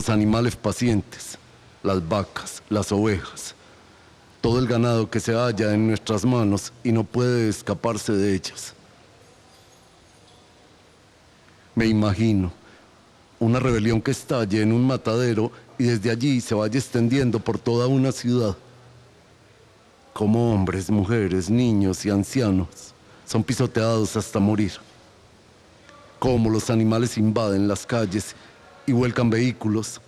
Los animales pacientes, las vacas, las ovejas, todo el ganado que se halla en nuestras manos y no puede escaparse de ellas. Me imagino una rebelión que estalle en un matadero y desde allí se vaya extendiendo por toda una ciudad. Como hombres, mujeres, niños y ancianos son pisoteados hasta morir. Como los animales invaden las calles y vuelcan vehículos,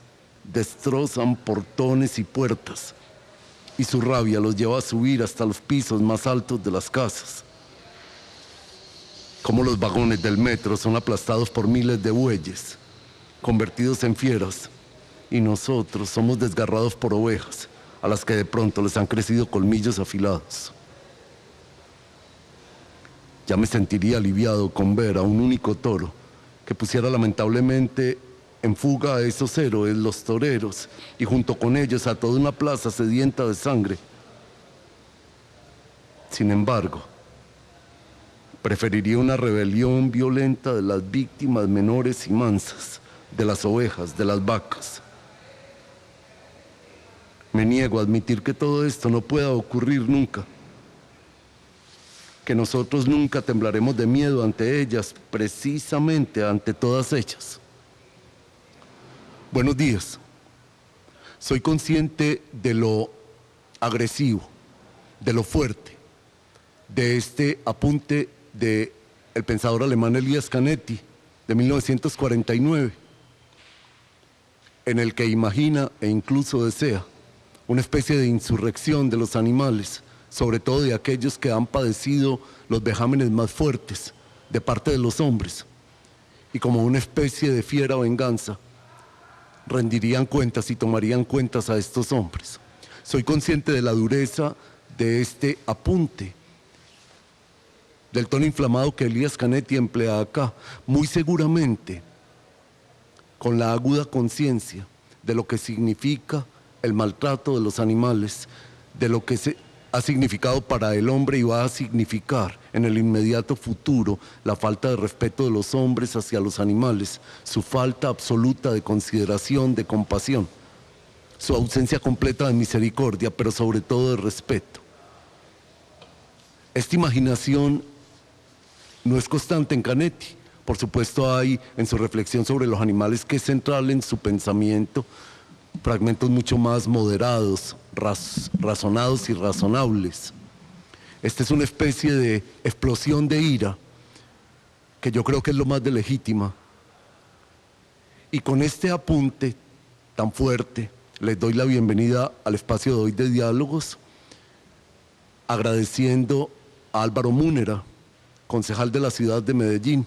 destrozan portones y puertas, y su rabia los lleva a subir hasta los pisos más altos de las casas. Como los vagones del metro son aplastados por miles de bueyes, convertidos en fieras, y nosotros somos desgarrados por ovejas, a las que de pronto les han crecido colmillos afilados. Ya me sentiría aliviado con ver a un único toro que pusiera lamentablemente en fuga a esos héroes, los toreros, y junto con ellos a toda una plaza sedienta de sangre. Sin embargo, preferiría una rebelión violenta de las víctimas menores y mansas, de las ovejas, de las vacas. Me niego a admitir que todo esto no pueda ocurrir nunca, que nosotros nunca temblaremos de miedo ante ellas, precisamente ante todas ellas. Buenos días. Soy consciente de lo agresivo, de lo fuerte, de este apunte del pensador alemán Elias Canetti, de 1949, en el que imagina e incluso desea una especie de insurrección de los animales, sobre todo de aquellos que han padecido los vejámenes más fuertes de parte de los hombres, y como una especie de fiera venganza, rendirían cuentas y tomarían cuentas a estos hombres. Soy consciente de la dureza de este apunte, del tono inflamado que Elias Canetti emplea acá, muy seguramente con la aguda conciencia de lo que significa el maltrato de los animales, de lo que ha significado para el hombre y va a significar en el inmediato futuro la falta de respeto de los hombres hacia los animales, su falta absoluta de consideración, de compasión, su ausencia completa de misericordia, pero sobre todo de respeto. Esta imaginación no es constante en Canetti. Por supuesto hay en su reflexión sobre los animales, que es central en su pensamiento, fragmentos mucho más moderados, razonados y razonables. Esta es una especie de explosión de ira que yo creo que es lo más de legítima. Y con este apunte tan fuerte les doy la bienvenida al espacio de hoy de diálogos, agradeciendo a Álvaro Múnera, concejal de la ciudad de Medellín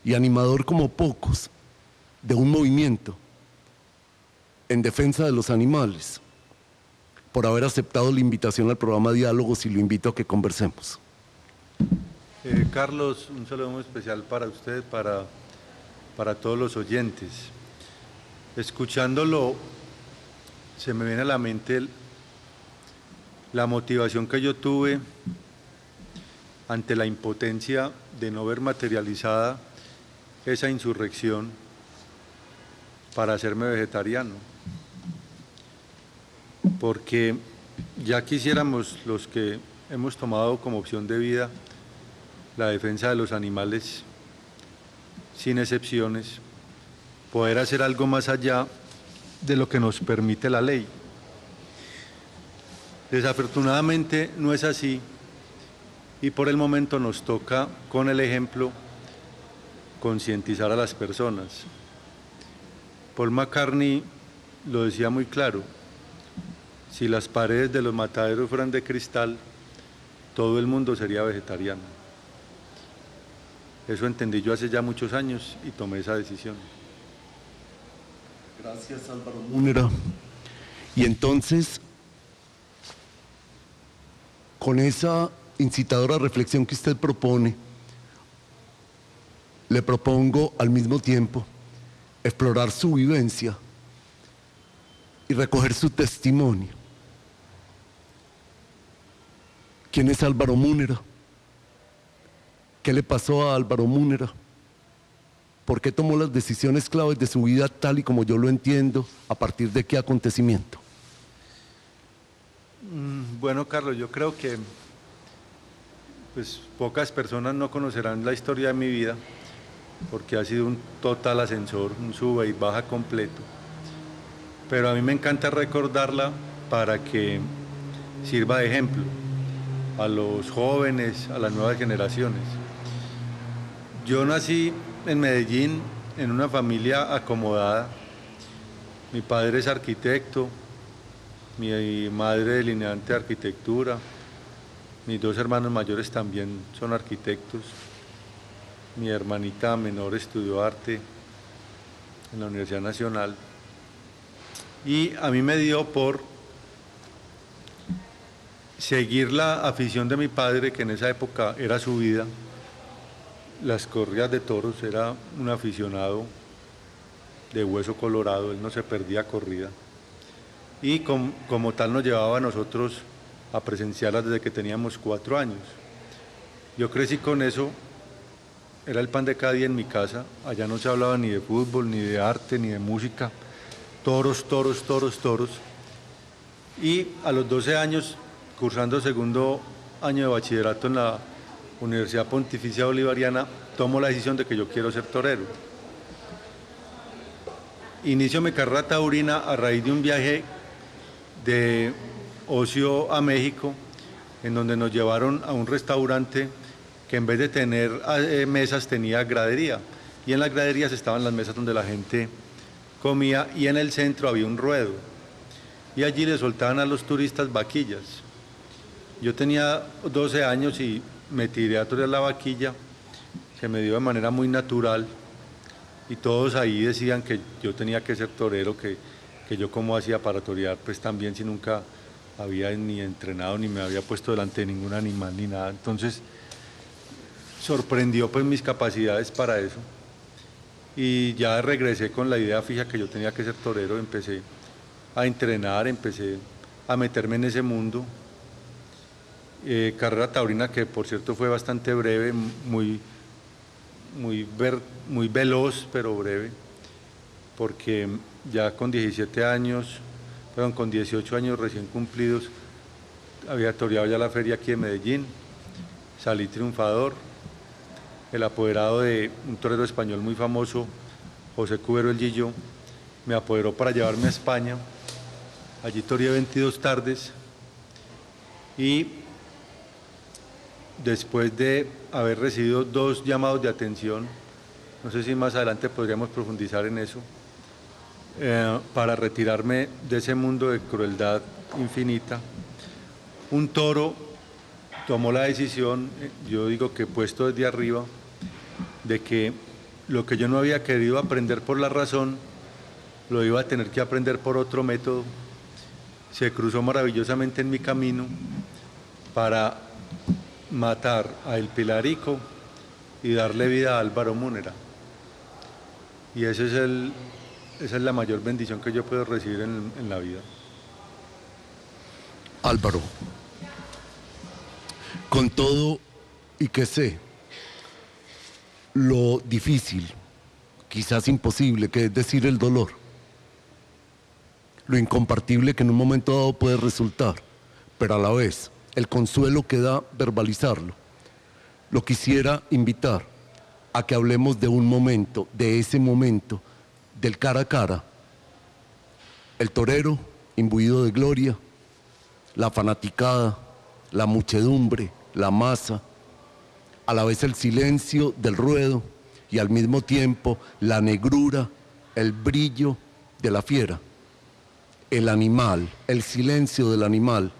y animador como pocos de un movimiento en defensa de los animales, por haber aceptado la invitación al programa Diálogos, y lo invito a que conversemos. Carlos, un saludo muy especial para usted, para todos los oyentes. Escuchándolo, se me viene a la mente la motivación que yo tuve ante la impotencia de no ver materializada esa insurrección para hacerme vegetariano. Porque ya quisiéramos los que hemos tomado como opción de vida la defensa de los animales, sin excepciones, poder hacer algo más allá de lo que nos permite la ley. Desafortunadamente no es así, y por el momento nos toca, con el ejemplo, concientizar a las personas. Paul McCartney lo decía muy claro: si las paredes de los mataderos fueran de cristal, todo el mundo sería vegetariano. Eso entendí yo hace ya muchos años y tomé esa decisión. Gracias, Álvaro Múnera. Y entonces, con esa incitadora reflexión que usted propone, le propongo al mismo tiempo explorar su vivencia y recoger su testimonio. ¿Quién es Álvaro Múnera? ¿Qué le pasó a Álvaro Múnera? ¿Por qué tomó las decisiones claves de su vida tal y como yo lo entiendo? ¿A partir de qué acontecimiento? Bueno, Carlos, yo creo que pues, pocas personas no conocerán la historia de mi vida porque ha sido un total ascensor, un sube y baja completo. Pero a mí me encanta recordarla para que sirva de ejemplo a los jóvenes, a las nuevas generaciones. Yo nací en Medellín en una familia acomodada. Mi padre es arquitecto, mi madre delineante de arquitectura, mis dos hermanos mayores también son arquitectos, mi hermanita menor estudió arte en la Universidad Nacional y a mí me dio por seguir la afición de mi padre, que en esa época era su vida, las corridas de toros, era un aficionado de hueso colorado, él no se perdía corrida y como tal nos llevaba a nosotros a presenciarlas desde que teníamos 4 años. Yo crecí con eso, era el pan de cada día en mi casa, allá no se hablaba ni de fútbol, ni de arte, ni de música, toros, toros, toros, toros. Y a los 12 años, cursando segundo año de bachillerato en la Universidad Pontificia Bolivariana, tomo la decisión de que yo quiero ser torero. Inicio mi carrera taurina a raíz de un viaje de ocio a México, en donde nos llevaron a un restaurante que en vez de tener mesas tenía gradería, y en las graderías estaban las mesas donde la gente comía y en el centro había un ruedo y allí le soltaban a los turistas vaquillas. Yo tenía 12 años y me tiré a torear la vaquilla, se me dio de manera muy natural y todos ahí decían que yo tenía que ser torero, que yo cómo hacía para torear, pues también si nunca había ni entrenado ni me había puesto delante de ningún animal ni nada. Entonces sorprendió pues mis capacidades para eso y ya regresé con la idea fija que yo tenía que ser torero, empecé a entrenar, empecé a meterme en ese mundo. Carrera taurina que por cierto fue bastante breve, muy veloz pero breve, porque ya con 17 años, perdón, con 18 años recién cumplidos, había toreado ya la feria aquí en Medellín, salí triunfador, el apoderado de un torero español muy famoso, José Cubero el Gillo, me apoderó para llevarme a España, allí toreé 22 tardes y después de haber recibido 2 llamados de atención, no sé si más adelante podríamos profundizar en eso, para retirarme de ese mundo de crueldad infinita, un toro tomó la decisión, yo digo que puesto desde arriba, de que lo que yo no había querido aprender por la razón, lo iba a tener que aprender por otro método. Se cruzó maravillosamente en mi camino para matar a El Pilarico y darle vida a Álvaro Múnera. Y esa es la mayor bendición que yo puedo recibir en la vida. Álvaro, con todo y que sé lo difícil, quizás imposible, que es decir el dolor, lo incompartible que en un momento dado puede resultar, pero a la vez el consuelo que da verbalizarlo, lo quisiera invitar a que hablemos de un momento, de ese momento, del cara a cara, el torero imbuido de gloria, la fanaticada, la muchedumbre, la masa, a la vez el silencio del ruedo y al mismo tiempo la negrura, el brillo de la fiera, el animal, el silencio del animal,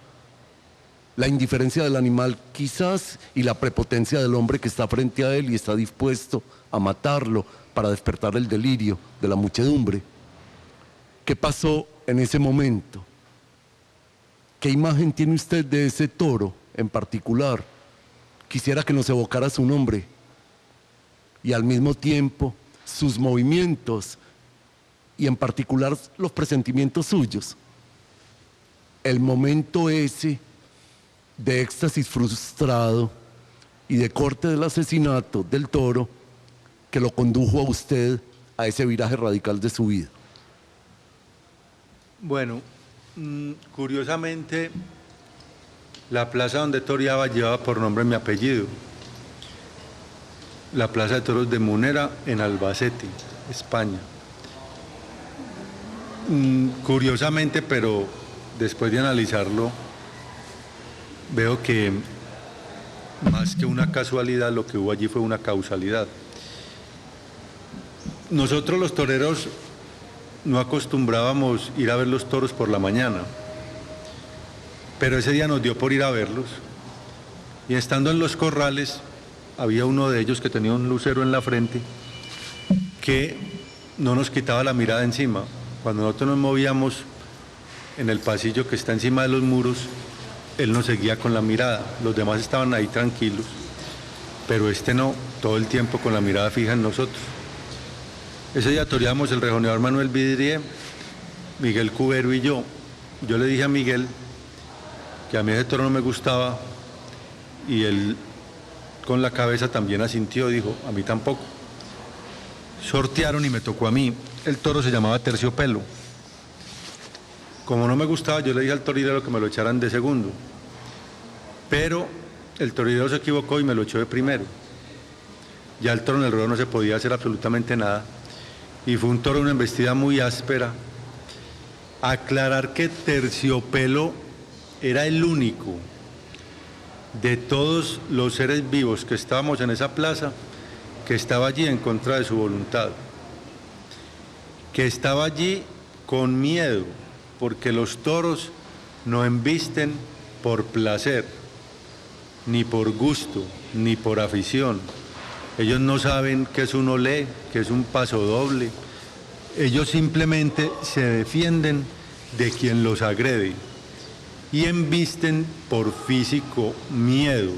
la indiferencia del animal quizás y la prepotencia del hombre que está frente a él y está dispuesto a matarlo para despertar el delirio de la muchedumbre. ¿Qué pasó en ese momento? ¿Qué imagen tiene usted de ese toro en particular? Quisiera que nos evocara su nombre y al mismo tiempo sus movimientos y en particular los presentimientos suyos. El momento ese de éxtasis frustrado y de corte del asesinato del toro que lo condujo a usted a ese viraje radical de su vida? Bueno, curiosamente, la plaza donde toreaba llevaba por nombre mi apellido. La Plaza de Toros de Munera en Albacete, España. Curiosamente, pero después de analizarlo, veo que más que una casualidad, lo que hubo allí fue una causalidad. Nosotros los toreros no acostumbrábamos ir a ver los toros por la mañana, pero ese día nos dio por ir a verlos, y estando en los corrales, había uno de ellos que tenía un lucero en la frente que no nos quitaba la mirada encima. Cuando nosotros nos movíamos en el pasillo que está encima de los muros, él nos seguía con la mirada. Los demás estaban ahí tranquilos, pero este no, todo el tiempo con la mirada fija en nosotros. Ese día toreamos el rejoneador Manuel Vidrié, Miguel Cubero y yo. Yo le dije a Miguel que a mí ese toro no me gustaba, y él con la cabeza también asintió, dijo, a mí tampoco. Sortearon y me tocó a mí. El toro se llamaba Terciopelo. Como no me gustaba, yo le dije al torilero que me lo echaran de segundo, pero el torilero se equivocó y me lo echó de primero. Ya el toro en el ruedo no se podía hacer absolutamente nada, y fue un toro, una embestida muy áspera. Aclarar que Terciopelo era el único de todos los seres vivos que estábamos en esa plaza que estaba allí en contra de su voluntad, que estaba allí con miedo, porque los toros no embisten por placer, ni por gusto, ni por afición. Ellos no saben qué es un olé, qué es un paso doble. Ellos simplemente se defienden de quien los agrede y embisten por físico miedo,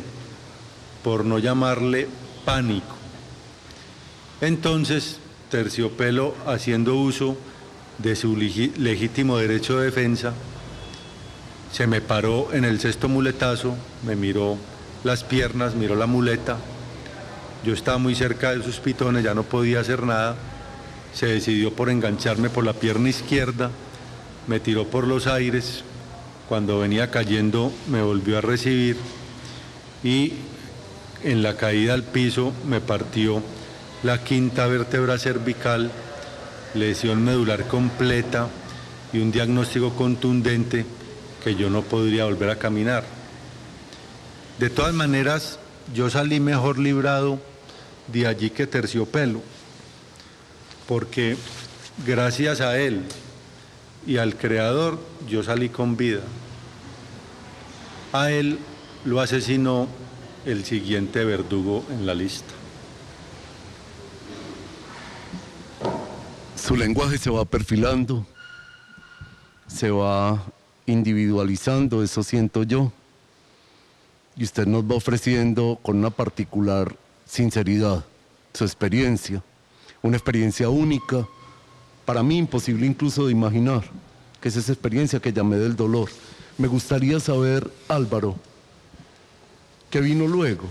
por no llamarle pánico. Entonces, Terciopelo, haciendo uso de su legítimo derecho de defensa, se me paró en el sexto muletazo, me miró las piernas, miró la muleta. Yo estaba muy cerca de sus pitones, ya no podía hacer nada. Se decidió por engancharme por la pierna izquierda, me tiró por los aires. Cuando venía cayendo me volvió a recibir y en la caída al piso me partió la quinta vértebra cervical, lesión medular completa y un diagnóstico contundente que yo no podría volver a caminar. De todas maneras, yo salí mejor librado de allí que Terciopelo, porque gracias a él y al Creador yo salí con vida. A él lo asesinó el siguiente verdugo en la lista. Su lenguaje se va perfilando, se va individualizando, eso siento yo, y usted nos va ofreciendo con una particular sinceridad su experiencia, una experiencia única, para mí imposible incluso de imaginar, que es esa experiencia que llamé del dolor. Me gustaría saber, Álvaro, ¿qué vino luego?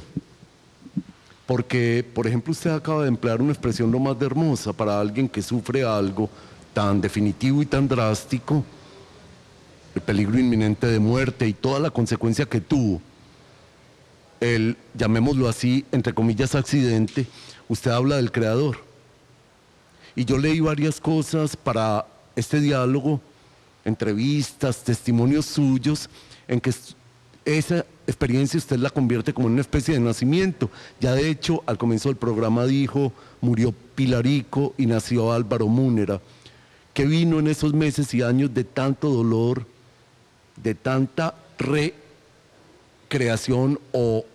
Porque, por ejemplo, usted acaba de emplear una expresión lo más de hermosa para alguien que sufre algo tan definitivo y tan drástico, el peligro inminente de muerte y toda la consecuencia que tuvo, el, llamémoslo así, entre comillas, accidente. Usted habla del Creador. Y yo leí varias cosas para este diálogo, entrevistas, testimonios suyos, en que esa experiencia usted la convierte como en una especie de nacimiento. Ya de hecho, al comienzo del programa dijo, murió Pilarico y nació Álvaro Múnera. ¿Qué vino en esos meses y años de tanto dolor, de tanta recreación o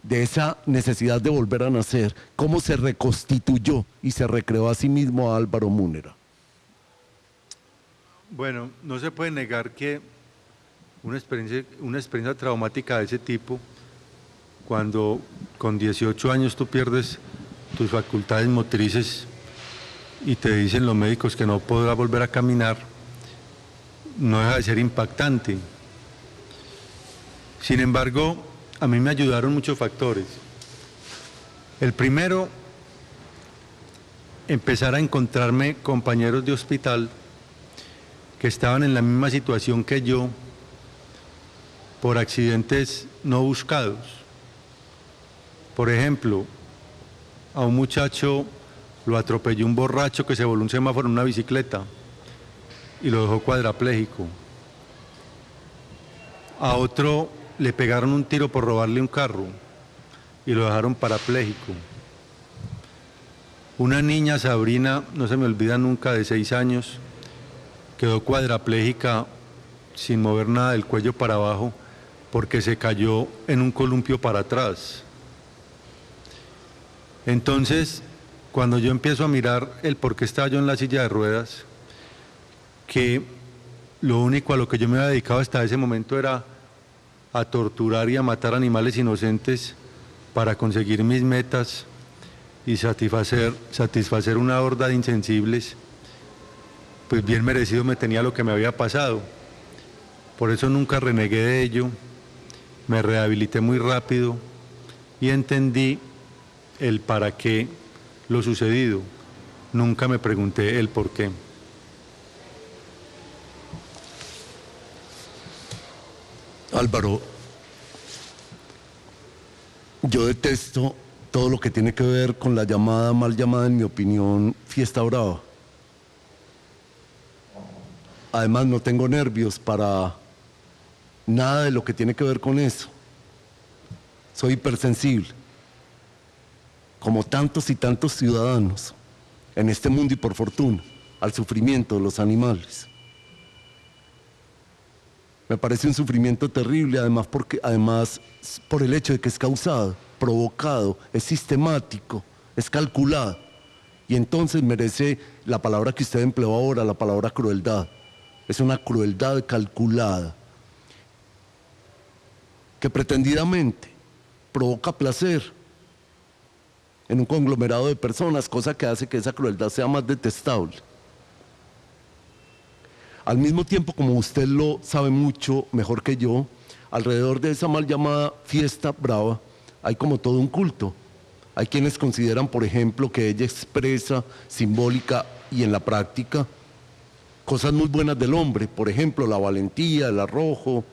de esa necesidad de volver a nacer? ¿Cómo se reconstituyó y se recreó a sí mismo a Álvaro Múnera? Bueno, no se puede negar que una experiencia traumática de ese tipo, cuando con 18 años tú pierdes tus facultades motrices y te dicen los médicos que no podrás volver a caminar, no deja de ser impactante. Sin embargo, a mí me ayudaron muchos factores. El primero empezar a encontrarme compañeros de hospital que estaban en la misma situación que yo por accidentes no buscados. Por ejemplo, a un muchacho lo atropelló un borracho que se voló un semáforo en una bicicleta y lo dejó cuadrapléjico. A otro le pegaron un tiro por robarle un carro y lo dejaron parapléjico. Una niña, Sabrina, no se me olvida nunca, de 6 años, quedó cuadrapléjica sin mover nada del cuello para abajo porque se cayó en un columpio para atrás. Entonces, cuando yo empiezo a mirar el por qué estaba yo en la silla de ruedas, que lo único a lo que yo me había dedicado hasta ese momento era a torturar y a matar animales inocentes para conseguir mis metas y satisfacer una horda de insensibles, pues bien merecido me tenía lo que me había pasado. Por eso nunca renegué de ello, me rehabilité muy rápido y entendí el para qué lo sucedido. Nunca me pregunté el por qué. Álvaro, yo detesto todo lo que tiene que ver con la llamada, mal llamada en mi opinión, fiesta brava. Además no tengo nervios para nada de lo que tiene que ver con eso. Soy hipersensible, como tantos y tantos ciudadanos en este mundo y por fortuna, al sufrimiento de los animales. Me parece un sufrimiento terrible, además por el hecho de que es causado, provocado, es sistemático, es calculado. Y entonces merece la palabra que usted empleó ahora, la palabra crueldad. Es una crueldad calculada, que pretendidamente provoca placer en un conglomerado de personas, cosa que hace que esa crueldad sea más detestable. Al mismo tiempo, como usted lo sabe mucho mejor que yo, alrededor de esa mal llamada fiesta brava hay como todo un culto. Hay quienes consideran, por ejemplo, que ella expresa simbólica y en la práctica cosas muy buenas del hombre, por ejemplo, la valentía, el arrojo,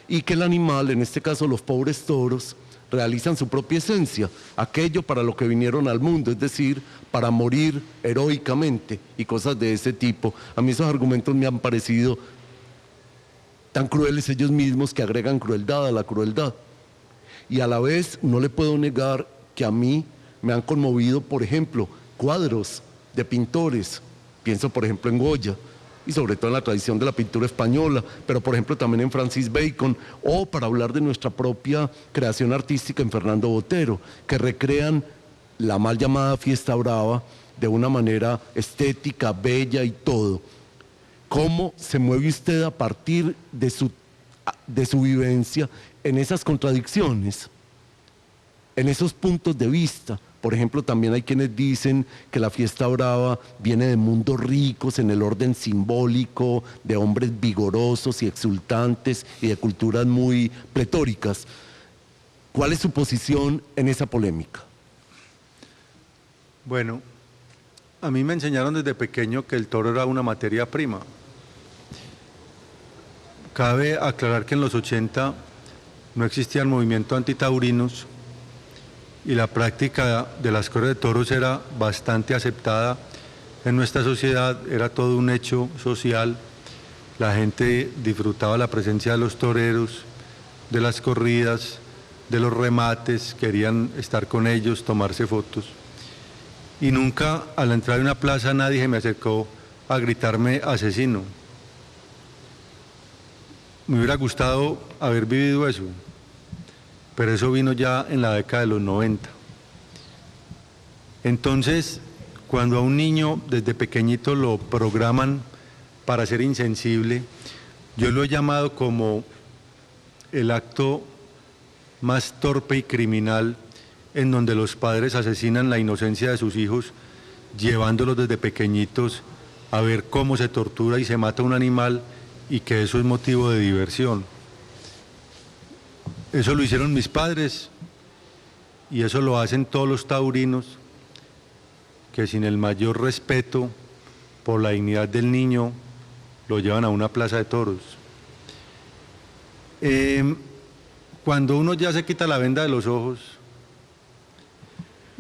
y que el animal, en este caso los pobres toros, realizan su propia esencia, aquello para lo que vinieron al mundo, es decir, para morir heroicamente y cosas de ese tipo. A mí esos argumentos me han parecido tan crueles ellos mismos que agregan crueldad a la crueldad. Y a la vez no le puedo negar que a mí me han conmovido, por ejemplo, cuadros de pintores, pienso por ejemplo en Goya, y sobre todo en la tradición de la pintura española, pero por ejemplo también en Francis Bacon, o para hablar de nuestra propia creación artística en Fernando Botero, que recrean la mal llamada fiesta brava de una manera estética, bella y todo. ¿Cómo se mueve usted a partir de su vivencia en esas contradicciones, en esos puntos de vista? Por ejemplo, también hay quienes dicen que la fiesta brava viene de mundos ricos en el orden simbólico, de hombres vigorosos y exultantes y de culturas muy pletóricas. ¿Cuál es su posición en esa polémica? Bueno, a mí me enseñaron desde pequeño que el toro era una materia prima. Cabe aclarar que en los 80 no existía el movimiento antitaurinos y la práctica de las corridas de toros era bastante aceptada en nuestra sociedad, era todo un hecho social. La gente disfrutaba la presencia de los toreros, de las corridas, de los remates, querían estar con ellos, tomarse fotos. Y nunca a la entrada de una plaza nadie se me acercó a gritarme asesino. Me hubiera gustado haber vivido eso, pero eso vino ya en la década de los 90. Entonces, cuando a un niño desde pequeñito lo programan para ser insensible, yo lo he llamado como el acto más torpe y criminal en donde los padres asesinan la inocencia de sus hijos, llevándolos desde pequeñitos a ver cómo se tortura y se mata un animal y que eso es motivo de diversión. Eso lo hicieron mis padres y eso lo hacen todos los taurinos que sin el mayor respeto por la dignidad del niño lo llevan a una plaza de toros. Cuando uno ya se quita la venda de los ojos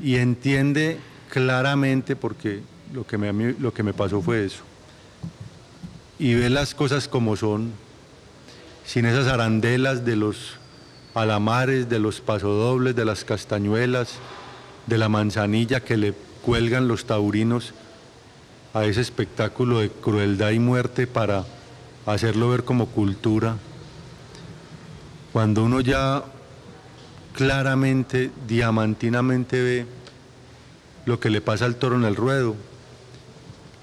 y entiende claramente, porque lo que me pasó fue eso, y ve las cosas como son, sin esas arandelas de los alamares, de los pasodobles, de las castañuelas, de la manzanilla que le cuelgan los taurinos a ese espectáculo de crueldad y muerte para hacerlo ver como cultura. Cuando uno ya claramente, diamantinamente ve lo que le pasa al toro en el ruedo,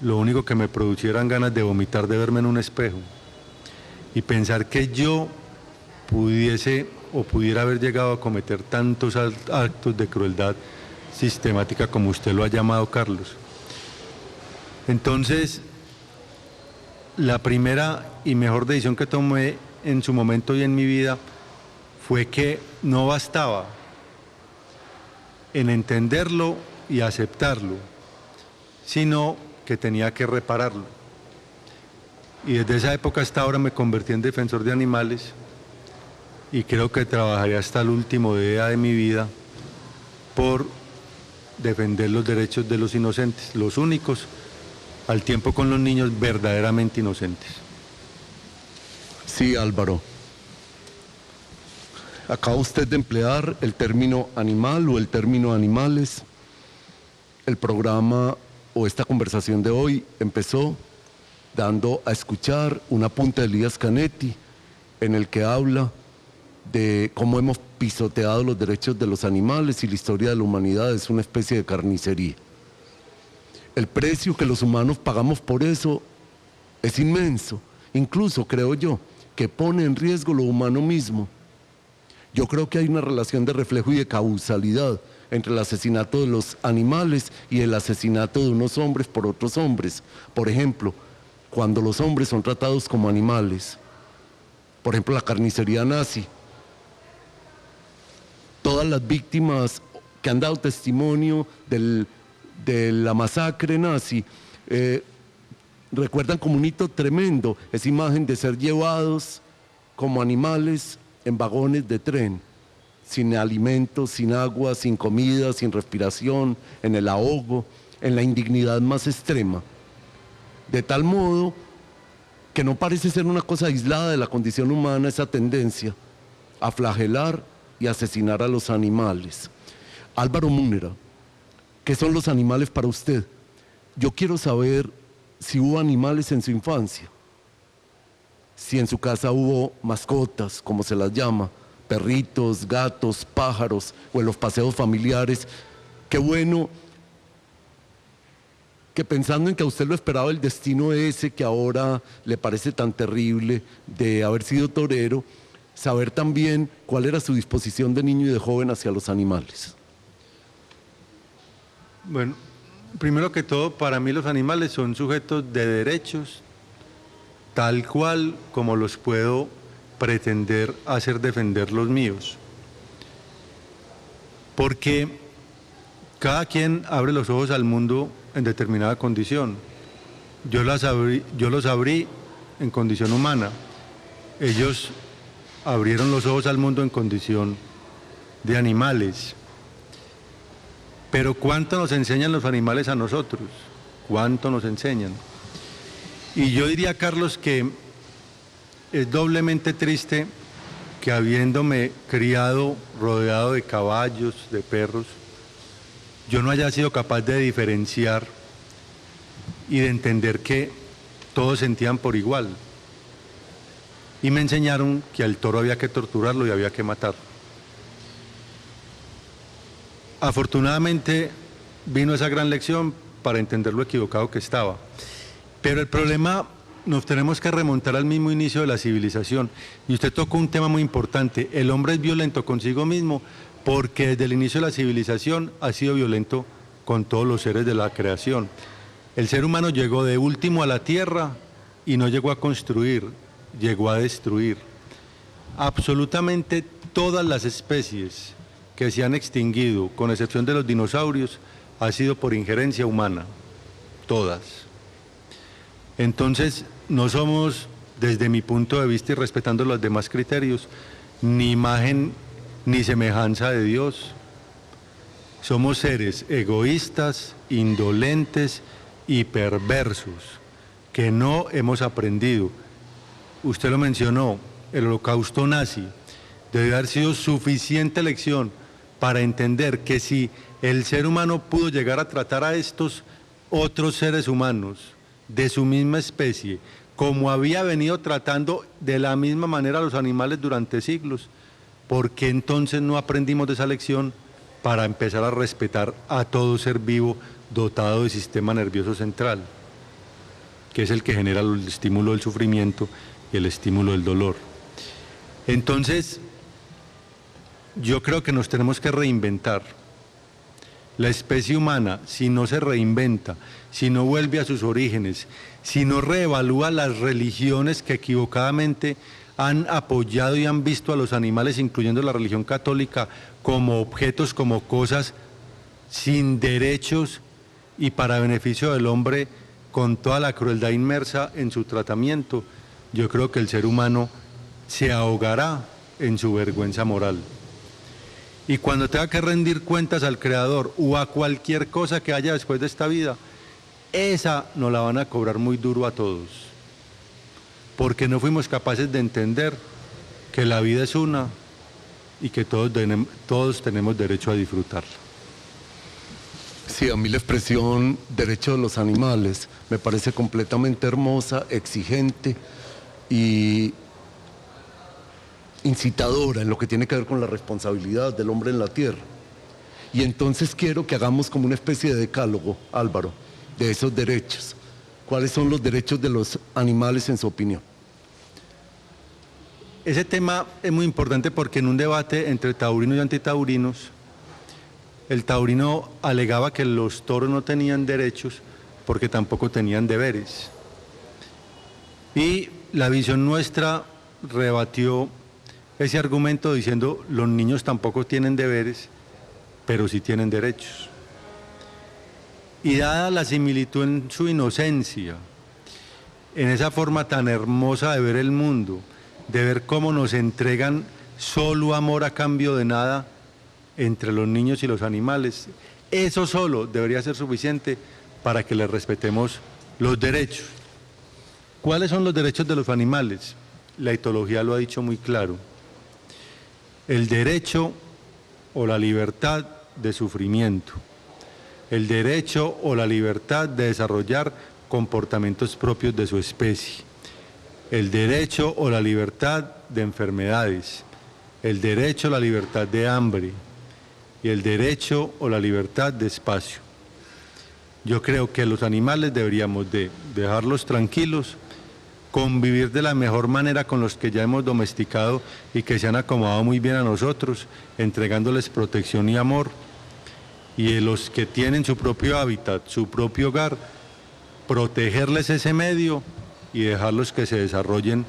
lo único que me producieran ganas de vomitar de verme en un espejo y pensar que yo pudiese o pudiera haber llegado a cometer tantos actos de crueldad sistemática como usted lo ha llamado, Carlos. Entonces, la primera y mejor decisión que tomé en su momento y en mi vida fue que no bastaba en entenderlo y aceptarlo, sino que tenía que repararlo. Y desde esa época hasta ahora me convertí en defensor de animales y creo que trabajaré hasta el último día de mi vida por defender los derechos de los inocentes, los únicos, al tiempo con los niños verdaderamente inocentes. Sí, Álvaro. Acaba usted de emplear el término animal o el término animales. El programa o esta conversación de hoy empezó dando a escuchar un apunte de Elías Canetti en el que habla de cómo hemos pisoteado los derechos de los animales y la historia de la humanidad es una especie de carnicería. El precio que los humanos pagamos por eso es inmenso, incluso creo yo, que pone en riesgo lo humano mismo. Yo creo que hay una relación de reflejo y de causalidad entre el asesinato de los animales y el asesinato de unos hombres por otros hombres. Por ejemplo, cuando los hombres son tratados como animales, por ejemplo la carnicería nazi, todas las víctimas que han dado testimonio de la masacre nazi recuerdan como un hito tremendo esa imagen de ser llevados como animales en vagones de tren, sin alimentos, sin agua, sin comida, sin respiración, en el ahogo, en la indignidad más extrema. De tal modo que no parece ser una cosa aislada de la condición humana esa tendencia a flagelar y asesinar a los animales. Álvaro Múnera, ¿qué son los animales para usted? Yo quiero saber si hubo animales en su infancia, si en su casa hubo mascotas, como se las llama, perritos, gatos, pájaros, o en los paseos familiares. Qué bueno que pensando en que a usted lo esperaba el destino ese que ahora le parece tan terrible de haber sido torero, saber también cuál era su disposición de niño y de joven hacia los animales. Bueno, primero que todo, para mí los animales son sujetos de derechos, tal cual como los puedo pretender hacer defender los míos. Porque cada quien abre los ojos al mundo en determinada condición. Yo los abrí en condición humana. Ellos abrieron los ojos al mundo en condición de animales. Pero ¿cuánto nos enseñan los animales a nosotros? ¿Cuánto nos enseñan? Y yo diría, Carlos, que es doblemente triste que habiéndome criado rodeado de caballos, de perros, yo no haya sido capaz de diferenciar y de entender que todos sentían por igual. Y me enseñaron que al toro había que torturarlo y había que matarlo. Afortunadamente vino esa gran lección para entender lo equivocado que estaba. Pero el problema, nos tenemos que remontar al mismo inicio de la civilización. Y usted tocó un tema muy importante. El hombre es violento consigo mismo porque desde el inicio de la civilización ha sido violento con todos los seres de la creación. El ser humano llegó de último a la tierra y no llegó a construir, llegó a destruir. Absolutamente todas las especies que se han extinguido, con excepción de los dinosaurios, ha sido por injerencia humana, todas. Entonces, no somos, desde mi punto de vista y respetando los demás criterios, ni imagen ni semejanza de Dios. Somos seres egoístas, indolentes y perversos, que no hemos aprendido. Usted lo mencionó, el holocausto nazi debe haber sido suficiente lección para entender que si el ser humano pudo llegar a tratar a estos otros seres humanos de su misma especie, como había venido tratando de la misma manera a los animales durante siglos, ¿por qué entonces no aprendimos de esa lección para empezar a respetar a todo ser vivo dotado de sistema nervioso central, que es el que genera el estímulo del sufrimiento y el estímulo del dolor? Entonces, yo creo que nos tenemos que reinventar. La especie humana, si no se reinventa, si no vuelve a sus orígenes, si no reevalúa las religiones que equivocadamente han apoyado y han visto a los animales, incluyendo la religión católica, como objetos, como cosas sin derechos y para beneficio del hombre, con toda la crueldad inmersa en su tratamiento, yo creo que el ser humano se ahogará en su vergüenza moral. Y cuando tenga que rendir cuentas al Creador o a cualquier cosa que haya después de esta vida, esa nos la van a cobrar muy duro a todos, porque no fuimos capaces de entender que la vida es una y que todos tenemos derecho a disfrutarla. Sí, a mí la expresión derecho de los animales me parece completamente hermosa, exigente y incitadora en lo que tiene que ver con la responsabilidad del hombre en la tierra. Y entonces quiero que hagamos como una especie de decálogo, Álvaro, de esos derechos. ¿Cuáles son los derechos de los animales en su opinión? Ese tema es muy importante porque en un debate entre taurinos y antitaurinos, el taurino alegaba que los toros no tenían derechos porque tampoco tenían deberes. Y la visión nuestra rebatió ese argumento diciendo los niños tampoco tienen deberes, pero sí tienen derechos. Y dada la similitud en su inocencia, en esa forma tan hermosa de ver el mundo, de ver cómo nos entregan solo amor a cambio de nada entre los niños y los animales, eso solo debería ser suficiente para que les respetemos los derechos. ¿Cuáles son los derechos de los animales? La etología lo ha dicho muy claro. El derecho o la libertad de sufrimiento, el derecho o la libertad de desarrollar comportamientos propios de su especie, el derecho o la libertad de enfermedades, el derecho o la libertad de hambre y el derecho o la libertad de espacio. Yo creo que los animales deberíamos de dejarlos tranquilos, convivir de la mejor manera con los que ya hemos domesticado y que se han acomodado muy bien a nosotros, entregándoles protección y amor, y de los que tienen su propio hábitat, su propio hogar, protegerles ese medio y dejarlos que se desarrollen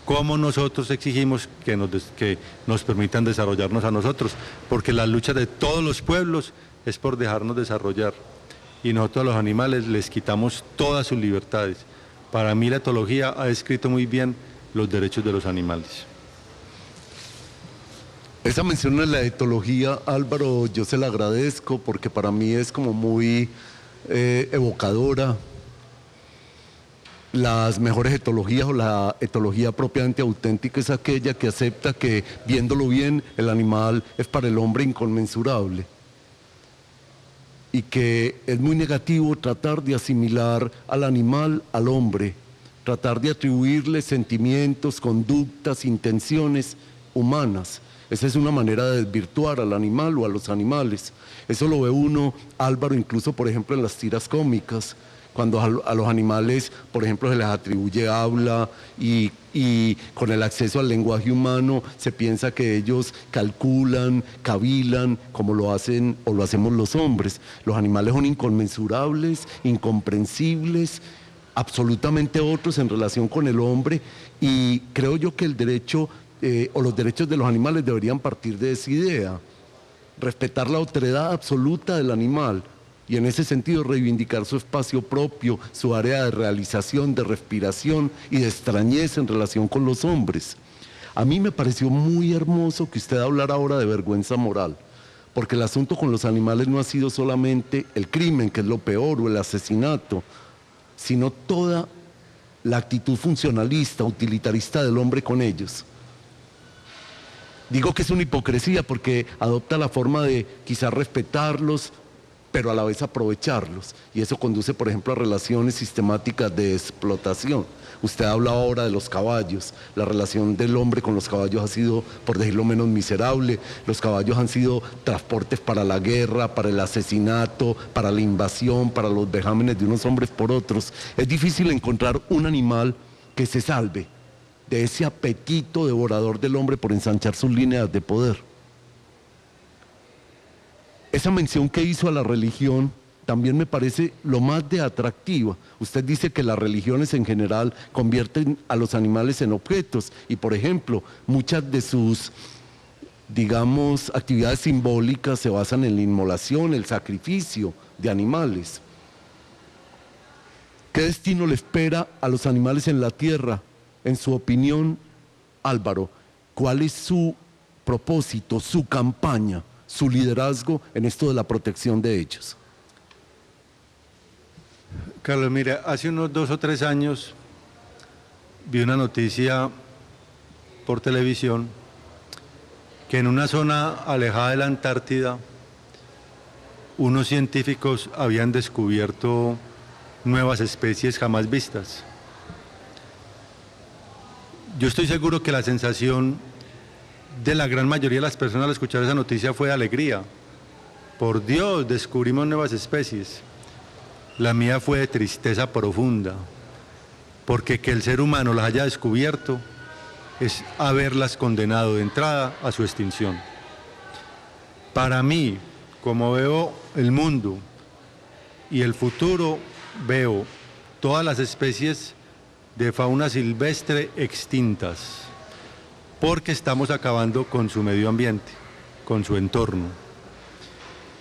como nosotros exigimos que nos permitan desarrollarnos a nosotros, porque la lucha de todos los pueblos es por dejarnos desarrollar, y nosotros a los animales les quitamos todas sus libertades. Para mí la etología ha descrito muy bien los derechos de los animales. Esa mención de la etología, Álvaro, yo se la agradezco porque para mí es como muy evocadora. Las mejores etologías o la etología propiamente auténtica es aquella que acepta que, viéndolo bien, el animal es para el hombre inconmensurable. Y que es muy negativo tratar de asimilar al animal al hombre, tratar de atribuirle sentimientos, conductas, intenciones humanas. Esa es una manera de desvirtuar al animal o a los animales. Eso lo ve uno, Álvaro, incluso por ejemplo en las tiras cómicas, cuando a los animales, por ejemplo, se les atribuye habla y con el acceso al lenguaje humano se piensa que ellos calculan, cavilan, como lo hacen o lo hacemos los hombres. Los animales son inconmensurables, incomprensibles, absolutamente otros en relación con el hombre, y creo yo que el derecho o los derechos de los animales deberían partir de esa idea, respetar la otredad absoluta del animal y en ese sentido reivindicar su espacio propio, su área de realización, de respiración y de extrañeza en relación con los hombres. A mí me pareció muy hermoso que usted hablara ahora de vergüenza moral, porque el asunto con los animales no ha sido solamente el crimen, que es lo peor, o el asesinato, sino toda la actitud funcionalista, utilitarista del hombre con ellos. Digo que es una hipocresía porque adopta la forma de quizás respetarlos, pero a la vez aprovecharlos. Y eso conduce, por ejemplo, a relaciones sistemáticas de explotación. Usted habla ahora de los caballos. La relación del hombre con los caballos ha sido, por decirlo menos, miserable. Los caballos han sido transportes para la guerra, para el asesinato, para la invasión, para los vejámenes de unos hombres por otros. Es difícil encontrar un animal que se salve de ese apetito devorador del hombre por ensanchar sus líneas de poder. Esa mención que hizo a la religión también me parece lo más de atractiva. Usted dice que las religiones en general convierten a los animales en objetos y, por ejemplo, muchas de sus, digamos, actividades simbólicas se basan en la inmolación, el sacrificio de animales. ¿Qué destino le espera a los animales en la tierra? En su opinión, Álvaro, ¿cuál es su propósito, su campaña, su liderazgo en esto de la protección de ellos? Carlos, mira, hace unos 2 o 3 años vi una noticia por televisión que en una zona alejada de la Antártida unos científicos habían descubierto nuevas especies jamás vistas. Yo estoy seguro que la sensación de la gran mayoría de las personas al escuchar esa noticia fue de alegría. Por Dios, descubrimos nuevas especies. La mía fue de tristeza profunda, porque que el ser humano las haya descubierto es haberlas condenado de entrada a su extinción. Para mí, como veo el mundo y el futuro, veo todas las especies de fauna silvestre extintas, porque estamos acabando con su medio ambiente, con su entorno.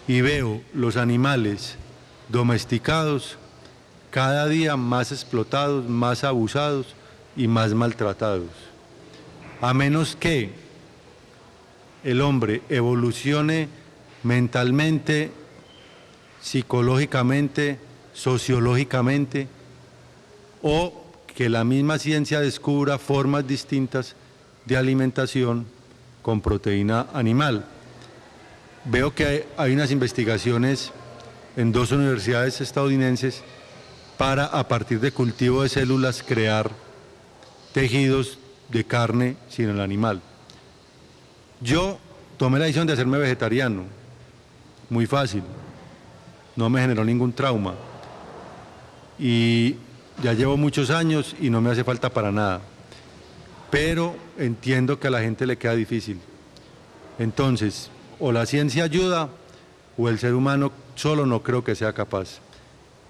Y veo los animales domesticados cada día más explotados, más abusados y más maltratados. A menos que el hombre evolucione mentalmente, psicológicamente, sociológicamente, o que la misma ciencia descubra formas distintas de alimentación con proteína animal. Veo que hay unas investigaciones en 2 universidades estadounidenses para, a partir de cultivo de células, crear tejidos de carne sin el animal. Yo tomé la decisión de hacerme vegetariano, muy fácil, no me generó ningún trauma y ya llevo muchos años y no me hace falta para nada, pero entiendo que a la gente le queda difícil. Entonces, o la ciencia ayuda o el ser humano solo no creo que sea capaz.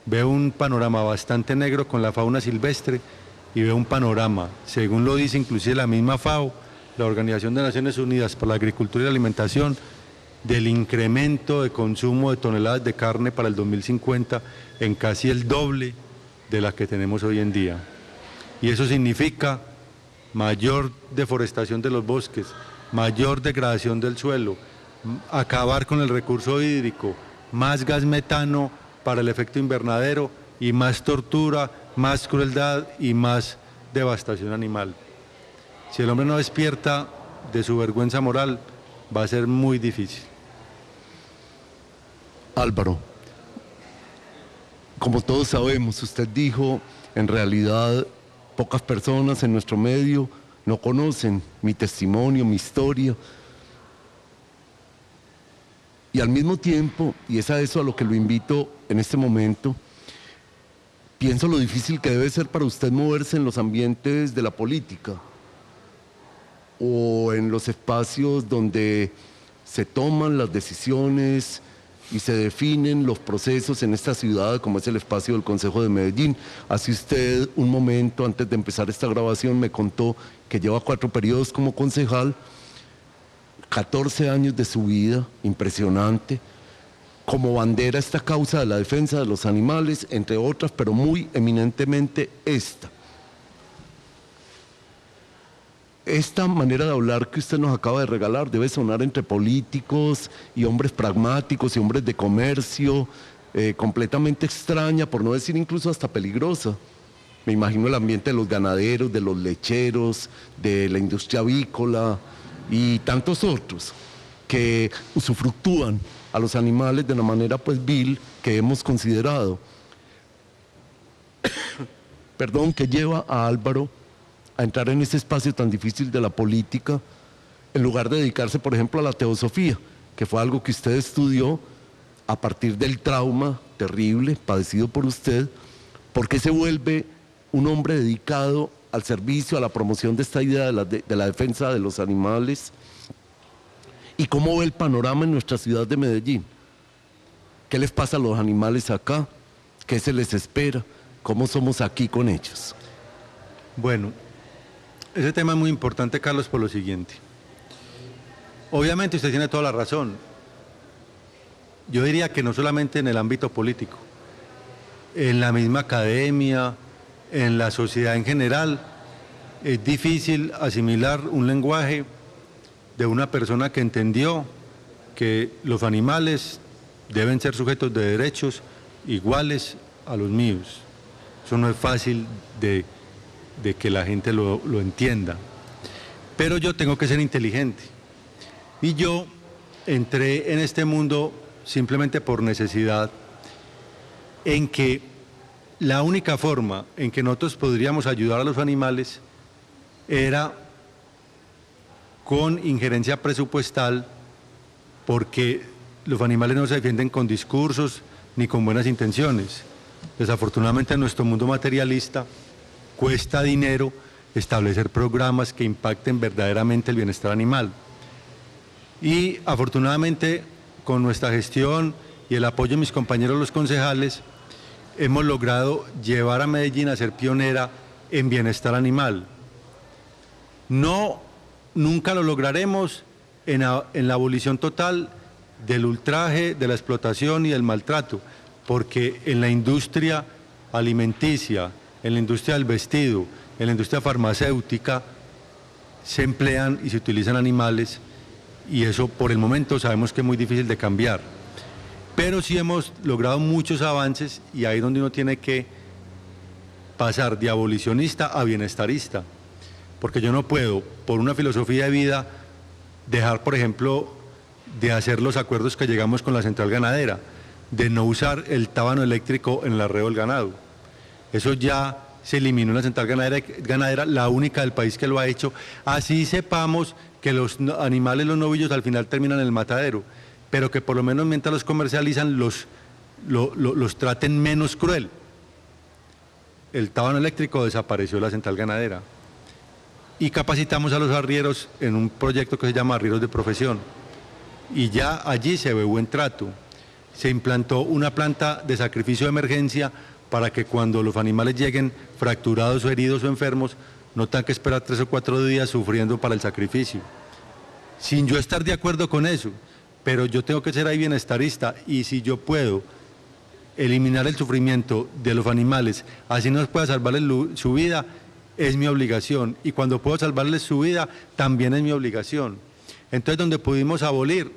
Veo un panorama bastante negro con la fauna silvestre y veo un panorama, según lo dice inclusive la misma FAO, la Organización de Naciones Unidas para la Agricultura y la Alimentación, del incremento de consumo de toneladas de carne para el 2050 en casi el doble de la que tenemos hoy en día. Y eso significa mayor deforestación de los bosques, mayor degradación del suelo, acabar con el recurso hídrico, más gas metano para el efecto invernadero y más tortura, más crueldad y más devastación animal. Si el hombre no despierta de su vergüenza moral, va a ser muy difícil. Álvaro, como todos sabemos, usted dijo, en realidad pocas personas en nuestro medio no conocen mi testimonio, mi historia. Y al mismo tiempo, y es a eso a lo que lo invito en este momento, pienso lo difícil que debe ser para usted moverse en los ambientes de la política o en los espacios donde se toman las decisiones y se definen los procesos en esta ciudad, como es el espacio del Consejo de Medellín. Hace usted un momento, antes de empezar esta grabación, me contó que lleva 4 periodos como concejal, 14 años de su vida, impresionante, como bandera esta causa de la defensa de los animales, entre otras, pero muy eminentemente esta. Esta manera de hablar que usted nos acaba de regalar debe sonar entre políticos y hombres pragmáticos y hombres de comercio, completamente extraña, por no decir incluso hasta peligrosa. Me imagino el ambiente de los ganaderos, de los lecheros, de la industria avícola y tantos otros que usufructúan a los animales de la manera pues vil que hemos considerado. Perdón, que lleva a Álvaro a entrar en ese espacio tan difícil de la política, en lugar de dedicarse, por ejemplo, a la teosofía, que fue algo que usted estudió a partir del trauma terrible padecido por usted. ¿Por qué se vuelve un hombre dedicado al servicio, a la promoción de esta idea de la defensa de los animales? ¿Y cómo ve el panorama en nuestra ciudad de Medellín? ¿Qué les pasa a los animales acá? ¿Qué se les espera? ¿Cómo somos aquí con ellos? Bueno, ese tema es muy importante, Carlos, por lo siguiente. Obviamente usted tiene toda la razón. Yo diría que no solamente en el ámbito político, en la misma academia, en la sociedad en general, es difícil asimilar un lenguaje de una persona que entendió que los animales deben ser sujetos de derechos iguales a los míos. Eso no es fácil de que la gente lo entienda. Pero yo tengo que ser inteligente. Y yo entré en este mundo simplemente por necesidad, en que la única forma en que nosotros podríamos ayudar a los animales era con injerencia presupuestal, porque los animales no se defienden con discursos ni con buenas intenciones. Desafortunadamente en nuestro mundo materialista cuesta dinero establecer programas que impacten verdaderamente el bienestar animal. Y afortunadamente con nuestra gestión y el apoyo de mis compañeros los concejales hemos logrado llevar a Medellín a ser pionera en bienestar animal. Nunca lo lograremos en la abolición total del ultraje, de la explotación y del maltrato, porque en la industria alimenticia, en la industria del vestido, en la industria farmacéutica, se emplean y se utilizan animales, y eso por el momento sabemos que es muy difícil de cambiar. Pero sí hemos logrado muchos avances, y ahí es donde uno tiene que pasar de abolicionista a bienestarista, porque yo no puedo, por una filosofía de vida, dejar, por ejemplo, de hacer los acuerdos que llegamos con la central ganadera, de no usar el tábano eléctrico en el arreo del ganado. Eso ya se eliminó en la central ganadera, la única del país que lo ha hecho. Así sepamos que los animales, los novillos, al final terminan en el matadero, pero que por lo menos mientras los comercializan los traten menos cruel. El tábano eléctrico desapareció de la central ganadera. Y capacitamos a los arrieros en un proyecto que se llama Arrieros de Profesión. Y ya allí se ve buen trato. Se implantó una planta de sacrificio de emergencia para que cuando los animales lleguen fracturados o heridos o enfermos, no tengan que esperar 3 o 4 días sufriendo para el sacrificio. Sin yo estar de acuerdo con eso, pero yo tengo que ser ahí bienestarista, y si yo puedo eliminar el sufrimiento de los animales, así no pueda salvarles su vida, es mi obligación, y cuando puedo salvarles su vida, también es mi obligación. Entonces, donde pudimos abolir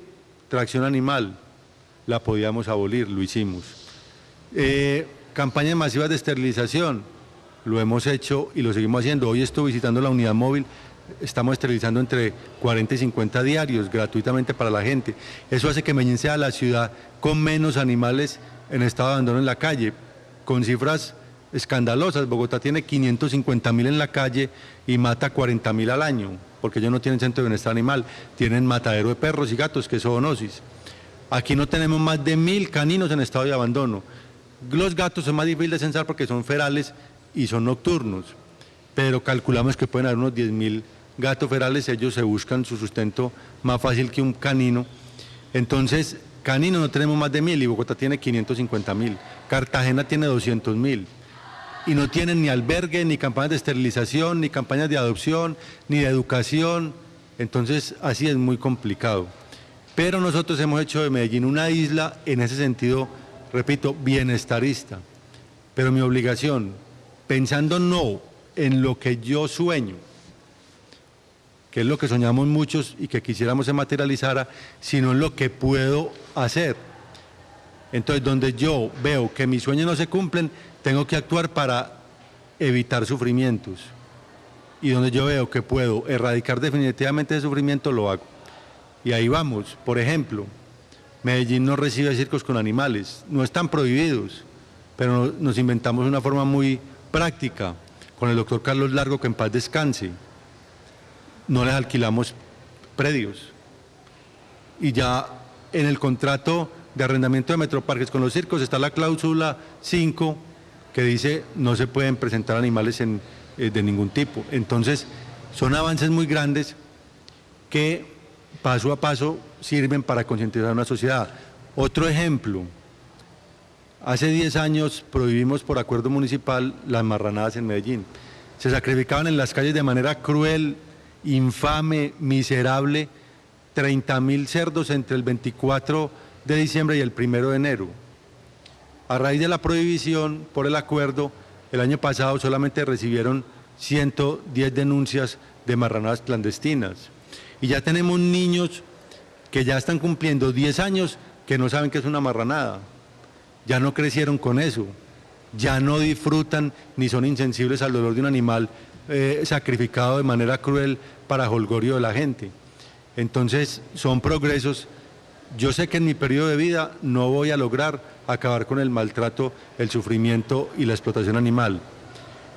tracción animal, la podíamos abolir, lo hicimos. Campañas masivas de esterilización, lo hemos hecho y lo seguimos haciendo. Hoy estoy visitando la unidad móvil, estamos esterilizando entre 40 y 50 diarios, gratuitamente para la gente. Eso hace que Medellín sea la ciudad con menos animales en estado de abandono en la calle, con cifras escandalosas. Bogotá tiene 550.000 en la calle y mata 40.000 al año, porque ellos no tienen centro de bienestar animal, tienen matadero de perros y gatos, que es zoonosis. Aquí no tenemos más de 1.000 caninos en estado de abandono. Los gatos son más difíciles de censar porque son ferales y son nocturnos, pero calculamos que pueden haber unos 10.000 gatos ferales. Ellos se buscan su sustento más fácil que un canino. Entonces, caninos no tenemos más de 1.000 y Bogotá tiene 550.000. Cartagena tiene 200.000. Y no tienen ni albergue, ni campañas de esterilización, ni campañas de adopción, ni de educación. Entonces, así es muy complicado. Pero nosotros hemos hecho de Medellín una isla, en ese sentido, repito, bienestarista. Pero mi obligación, pensando no en lo que yo sueño, que es lo que soñamos muchos y que quisiéramos se materializara, sino en lo que puedo hacer. Entonces, donde yo veo que mis sueños no se cumplen, tengo que actuar para evitar sufrimientos. Y donde yo veo que puedo erradicar definitivamente ese sufrimiento, lo hago. Y ahí vamos. Por ejemplo, Medellín no recibe circos con animales, no están prohibidos, pero nos inventamos una forma muy práctica con el doctor Carlos Largo, que en paz descanse. No les alquilamos predios. Y ya en el contrato de arrendamiento de Metroparques con los circos está la cláusula 5 que dice no se pueden presentar animales de ningún tipo. Entonces, son avances muy grandes que paso a paso sirven para concientizar a una sociedad. Otro ejemplo, hace 10 años prohibimos por acuerdo municipal las marranadas en Medellín. Se sacrificaban en las calles de manera cruel, infame, miserable, 30.000 cerdos entre el 24 de diciembre y el 1 de enero. A raíz de la prohibición, por el acuerdo, el año pasado solamente recibieron 110 denuncias de marranadas clandestinas. Y ya tenemos niños que ya están cumpliendo 10 años que no saben qué es una marranada. Ya no crecieron con eso. Ya no disfrutan ni son insensibles al dolor de un animal sacrificado de manera cruel para jolgorio de la gente. Entonces, son progresos. Yo sé que en mi periodo de vida no voy a lograr acabar con el maltrato, el sufrimiento y la explotación animal.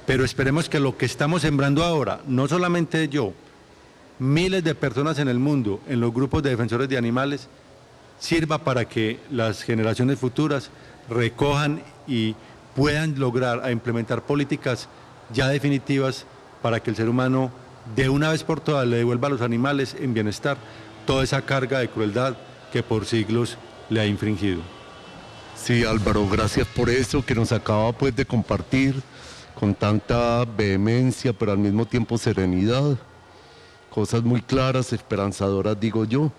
Pero esperemos que lo que estamos sembrando ahora, no solamente yo, miles de personas en el mundo, en los grupos de defensores de animales, sirva para que las generaciones futuras recojan y puedan lograr a implementar políticas ya definitivas para que el ser humano de una vez por todas le devuelva a los animales en bienestar toda esa carga de crueldad que por siglos le ha infringido. Sí, Álvaro, gracias por eso que nos acaba pues de compartir con tanta vehemencia, pero al mismo tiempo serenidad. Cosas muy claras, esperanzadoras, digo yo.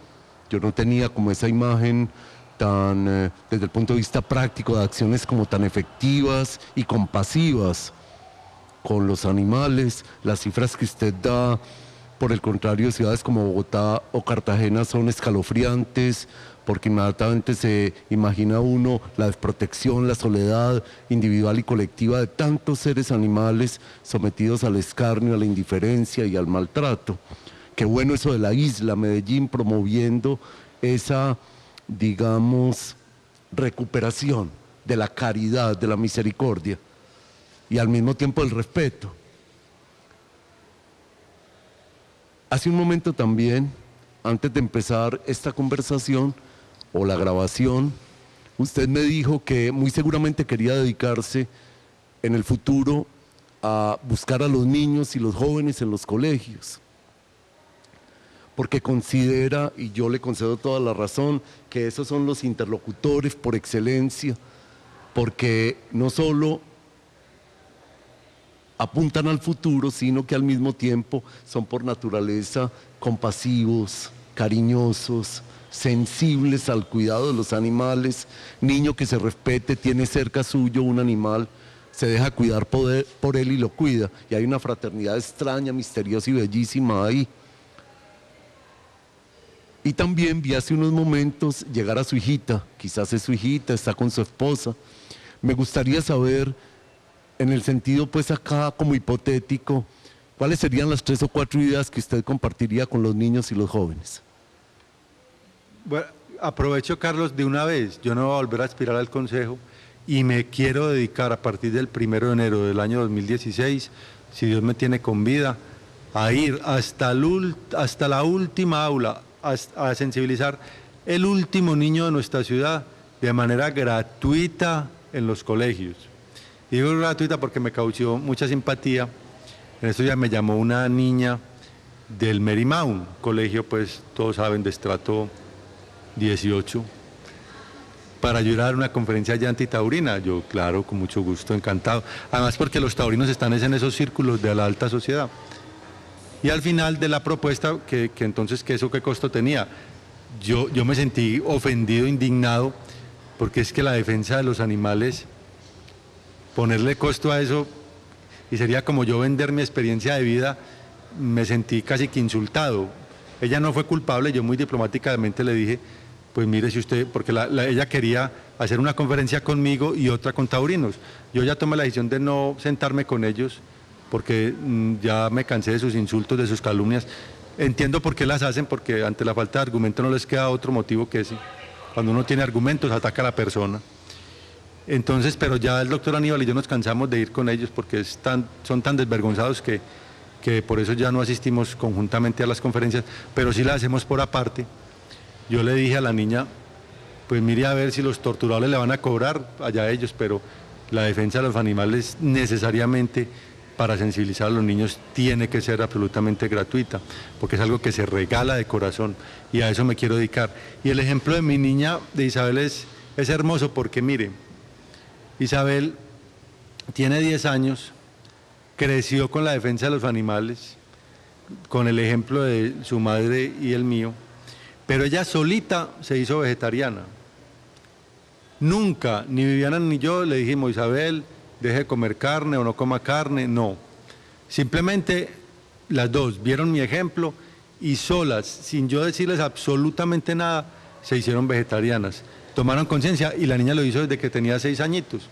Yo no tenía como esa imagen tan, desde el punto de vista práctico, de acciones como tan efectivas y compasivas con los animales. Las cifras que usted da, por el contrario, ciudades como Bogotá o Cartagena son escalofriantes, porque inmediatamente se imagina uno la desprotección, la soledad individual y colectiva de tantos seres animales sometidos al escarnio, a la indiferencia y al maltrato. Qué bueno eso de la isla Medellín promoviendo esa, digamos, recuperación de la caridad, de la misericordia y al mismo tiempo el respeto. Hace un momento también, antes de empezar esta conversación o la grabación, usted me dijo que muy seguramente quería dedicarse en el futuro a buscar a los niños y los jóvenes en los colegios, porque considera, y yo le concedo toda la razón, que esos son los interlocutores por excelencia, porque no solo apuntan al futuro, sino que al mismo tiempo son por naturaleza compasivos, cariñosos, sensibles al cuidado de los animales. Niño que se respete, tiene cerca suyo un animal, se deja cuidar por él y lo cuida. Y hay una fraternidad extraña, misteriosa y bellísima ahí. Y también vi hace unos momentos llegar a su hijita, quizás es su hijita, está con su esposa. Me gustaría saber, en el sentido pues acá como hipotético, ¿cuáles serían las 3 o 4 ideas que usted compartiría con los niños y los jóvenes? Bueno, aprovecho, Carlos, de una vez, yo no voy a volver a aspirar al consejo y me quiero dedicar a partir del 1 de enero del año 2016, si Dios me tiene con vida, a ir hasta la última aula, a sensibilizar el último niño de nuestra ciudad de manera gratuita en los colegios. Digo gratuita porque me causó mucha simpatía. En esto ya me llamó una niña del Marymount, colegio, pues todos saben, de estrato 18, para ayudar a una conferencia ya antitaurina. Yo, claro, con mucho gusto, encantado. Además porque los taurinos están en esos círculos de la alta sociedad. Y al final de la propuesta, que entonces, ¿qué costo tenía? yo me sentí ofendido, indignado, porque es que la defensa de los animales, ponerle costo a eso, y sería como yo vender mi experiencia de vida, me sentí casi que insultado. Ella no fue culpable, yo muy diplomáticamente le dije, pues mire si usted, porque ella quería hacer una conferencia conmigo y otra con taurinos. Yo ya tomé la decisión de no sentarme con ellos, porque ya me cansé de sus insultos, de sus calumnias. Entiendo por qué las hacen, porque ante la falta de argumento no les queda otro motivo que ese. Cuando uno tiene argumentos, ataca a la persona. Entonces, pero ya el doctor Aníbal y yo nos cansamos de ir con ellos porque son tan desvergonzados que por eso ya no asistimos conjuntamente a las conferencias, pero sí las hacemos por aparte. Yo le dije a la niña, pues mire a ver si los torturadores le van a cobrar, allá ellos, pero la defensa de los animales necesariamente para sensibilizar a los niños tiene que ser absolutamente gratuita, porque es algo que se regala de corazón y a eso me quiero dedicar. Y el ejemplo de mi niña, de Isabel, es hermoso porque mire, Isabel tiene 10 años, creció con la defensa de los animales, con el ejemplo de su madre y el mío, pero ella solita se hizo vegetariana. Nunca, ni Viviana ni yo le dijimos, Isabel, deje de comer carne o no coma carne, no. Simplemente las dos vieron mi ejemplo y solas, sin yo decirles absolutamente nada, se hicieron vegetarianas. Tomaron conciencia y la niña lo hizo desde que tenía 6 añitos.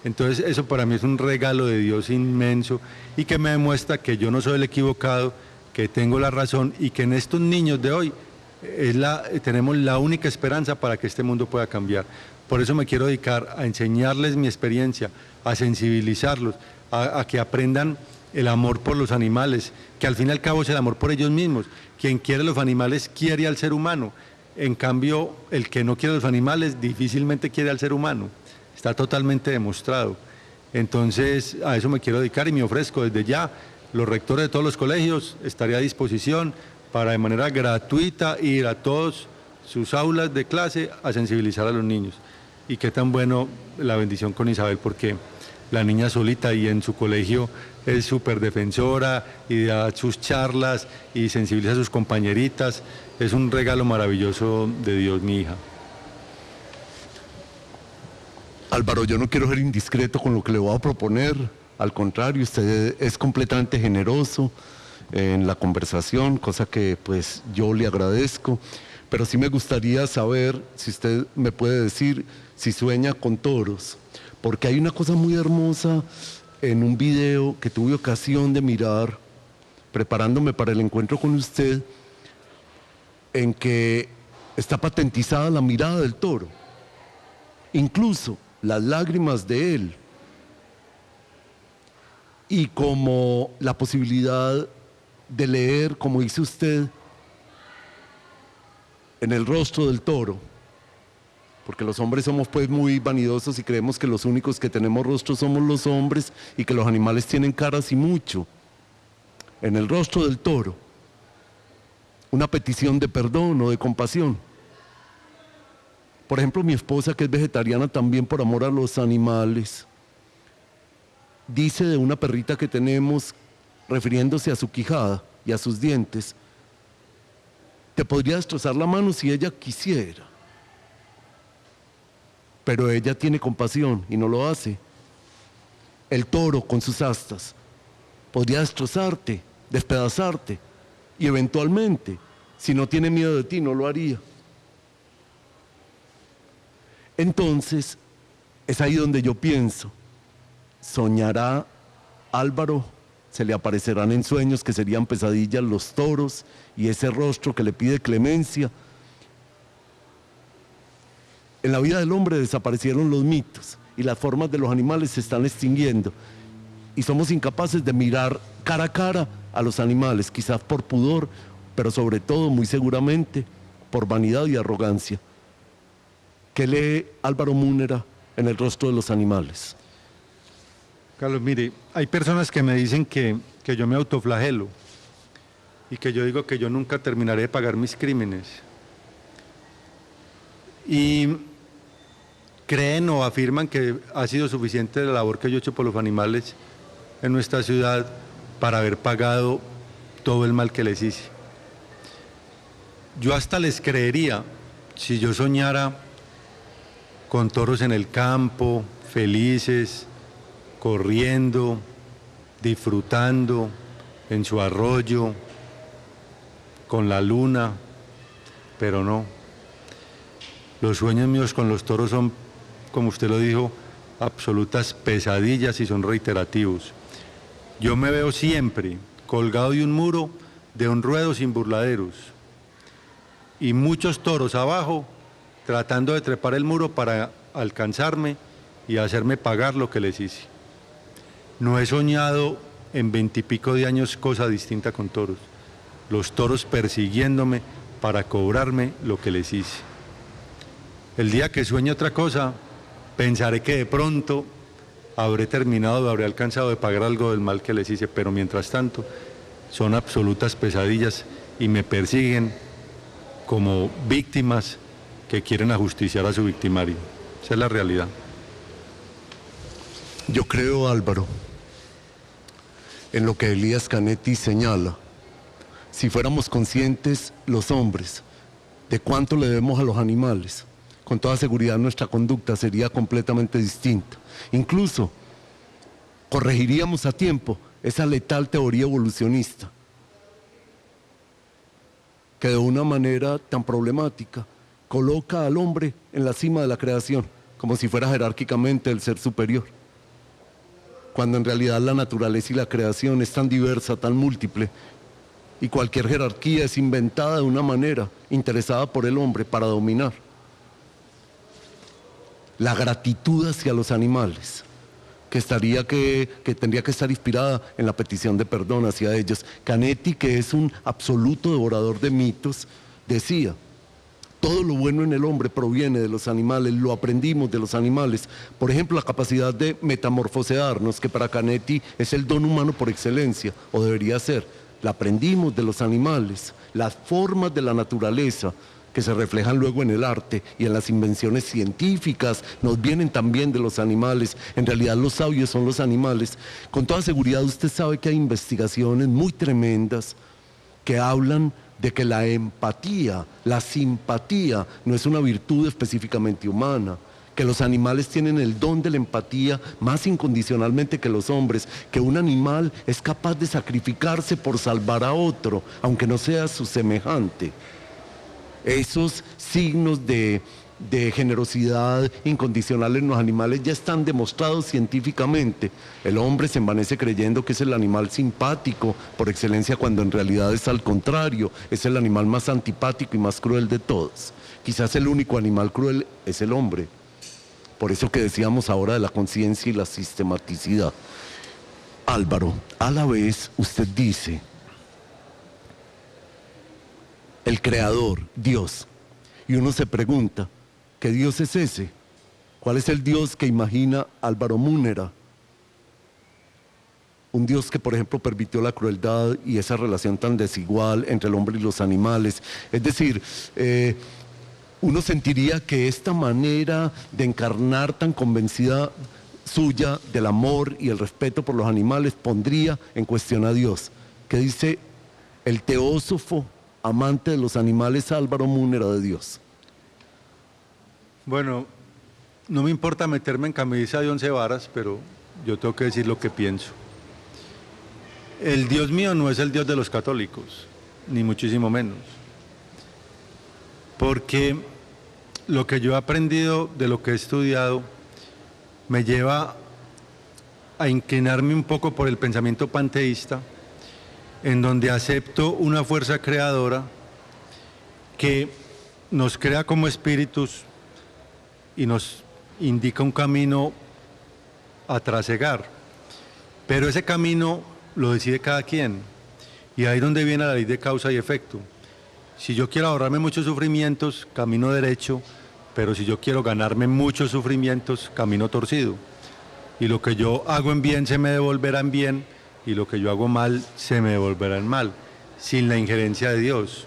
Entonces eso para mí es un regalo de Dios inmenso y que me demuestra que yo no soy el equivocado, que tengo la razón y que en estos niños de hoy tenemos la única esperanza para que este mundo pueda cambiar. Por eso me quiero dedicar a enseñarles mi experiencia, a sensibilizarlos, a que aprendan el amor por los animales, que al fin y al cabo es el amor por ellos mismos. Quien quiere los animales quiere al ser humano. En cambio, el que no quiere los animales difícilmente quiere al ser humano. Está totalmente demostrado. Entonces, a eso me quiero dedicar y me ofrezco desde ya. Los rectores de todos los colegios estaré a disposición para de manera gratuita ir a todas sus aulas de clase a sensibilizar a los niños. Y qué tan bueno la bendición con Isabel, porque la niña solita y en su colegio es súper defensora y da sus charlas y sensibiliza a sus compañeritas. Es un regalo maravilloso de Dios, mi hija. Álvaro, yo no quiero ser indiscreto con lo que le voy a proponer. Al contrario, usted es completamente generoso en la conversación, cosa que pues yo le agradezco. Pero sí me gustaría saber si usted me puede decir si sueña con toros. Porque hay una cosa muy hermosa en un video que tuve ocasión de mirar, preparándome para el encuentro con usted, en que está patentizada la mirada del toro. Incluso las lágrimas de él y como la posibilidad de leer, como dice usted, en el rostro del toro, porque los hombres somos pues muy vanidosos y creemos que los únicos que tenemos rostros somos los hombres y que los animales tienen caras y mucho. En el rostro del toro, una petición de perdón o de compasión. Por ejemplo, mi esposa, que es vegetariana también por amor a los animales, dice de una perrita que tenemos, refiriéndose a su quijada y a sus dientes, te podría destrozar la mano si ella quisiera. Pero ella tiene compasión y no lo hace. El toro con sus astas podría destrozarte, despedazarte y eventualmente, si no tiene miedo de ti, no lo haría. Entonces, es ahí donde yo pienso, soñará Álvaro, se le aparecerán en sueños que serían pesadillas los toros y ese rostro que le pide clemencia. En la vida del hombre desaparecieron los mitos y las formas de los animales se están extinguiendo y somos incapaces de mirar cara a cara a los animales, quizás por pudor, pero sobre todo, muy seguramente, por vanidad y arrogancia. ¿Qué lee Álvaro Múnera en el rostro de los animales? Carlos, mire, hay personas que me dicen que yo me autoflagelo y que yo digo que yo nunca terminaré de pagar mis crímenes. Y creen o afirman que ha sido suficiente la labor que yo he hecho por los animales en nuestra ciudad para haber pagado todo el mal que les hice. Yo hasta les creería si yo soñara con toros en el campo, felices, corriendo, disfrutando en su arroyo, con la luna, pero no. Los sueños míos con los toros son, como usted lo dijo, absolutas pesadillas y son reiterativos. Yo me veo siempre colgado de un muro, de un ruedo sin burladeros, y muchos toros abajo tratando de trepar el muro para alcanzarme y hacerme pagar lo que les hice. No he soñado en 20 y pico de años cosa distinta con toros. Los toros persiguiéndome para cobrarme lo que les hice. El día que sueñe otra cosa, pensaré que de pronto habré terminado, habré alcanzado de pagar algo del mal que les hice, pero mientras tanto son absolutas pesadillas y me persiguen como víctimas que quieren ajusticiar a su victimario. Esa es la realidad. Yo creo, Álvaro, en lo que Elías Canetti señala. Si fuéramos conscientes los hombres de cuánto le debemos a los animales, con toda seguridad nuestra conducta sería completamente distinta. Incluso corregiríamos a tiempo esa letal teoría evolucionista que de una manera tan problemática coloca al hombre en la cima de la creación, como si fuera jerárquicamente el ser superior, cuando en realidad la naturaleza y la creación es tan diversa, tan múltiple, y cualquier jerarquía es inventada de una manera interesada por el hombre para dominar. La gratitud hacia los animales, que tendría que estar inspirada en la petición de perdón hacia ellos. Canetti, que es un absoluto devorador de mitos, decía: todo lo bueno en el hombre proviene de los animales, lo aprendimos de los animales. Por ejemplo, la capacidad de metamorfosearnos, que para Canetti es el don humano por excelencia, o debería ser, la aprendimos de los animales. Las formas de la naturaleza que se reflejan luego en el arte y en las invenciones científicas nos vienen también de los animales. En realidad los sabios son los animales. Con toda seguridad usted sabe que hay investigaciones muy tremendas que hablan de que la empatía, la simpatía no es una virtud específicamente humana, que los animales tienen el don de la empatía más incondicionalmente que los hombres, que un animal es capaz de sacrificarse por salvar a otro, aunque no sea su semejante. Esos signos de generosidad incondicional en los animales ya están demostrados científicamente. El hombre se envanece creyendo que es el animal simpático por excelencia, cuando en realidad es al contrario, es el animal más antipático y más cruel de todos. Quizás el único animal cruel es el hombre. Por eso que decíamos ahora de la conciencia y la sistematicidad. Álvaro, a la vez usted dice: el creador, Dios. Y uno se pregunta, ¿qué Dios es ese? ¿Cuál es el Dios que imagina Álvaro Múnera? Un Dios que, por ejemplo, permitió la crueldad y esa relación tan desigual entre el hombre y los animales. Es decir, uno sentiría que esta manera de encarnar tan convencida suya del amor y el respeto por los animales pondría en cuestión a Dios. ¿Qué dice el teósofo amante de los animales Álvaro Múnera de Dios? Bueno, no me importa meterme en camisa de 11 varas, pero yo tengo que decir lo que pienso. El Dios mío no es el Dios de los católicos, ni muchísimo menos. Porque lo que yo he aprendido de lo que he estudiado me lleva a inclinarme un poco por el pensamiento panteísta, en donde acepto una fuerza creadora que nos crea como espíritus y nos indica un camino a trasegar. Pero ese camino lo decide cada quien, y ahí es donde viene la ley de causa y efecto. Si yo quiero ahorrarme muchos sufrimientos, camino derecho, pero si yo quiero ganarme muchos sufrimientos, camino torcido. Y lo que yo hago en bien se me devolverá en bien, y lo que yo hago mal se me devolverá en mal, sin la injerencia de Dios.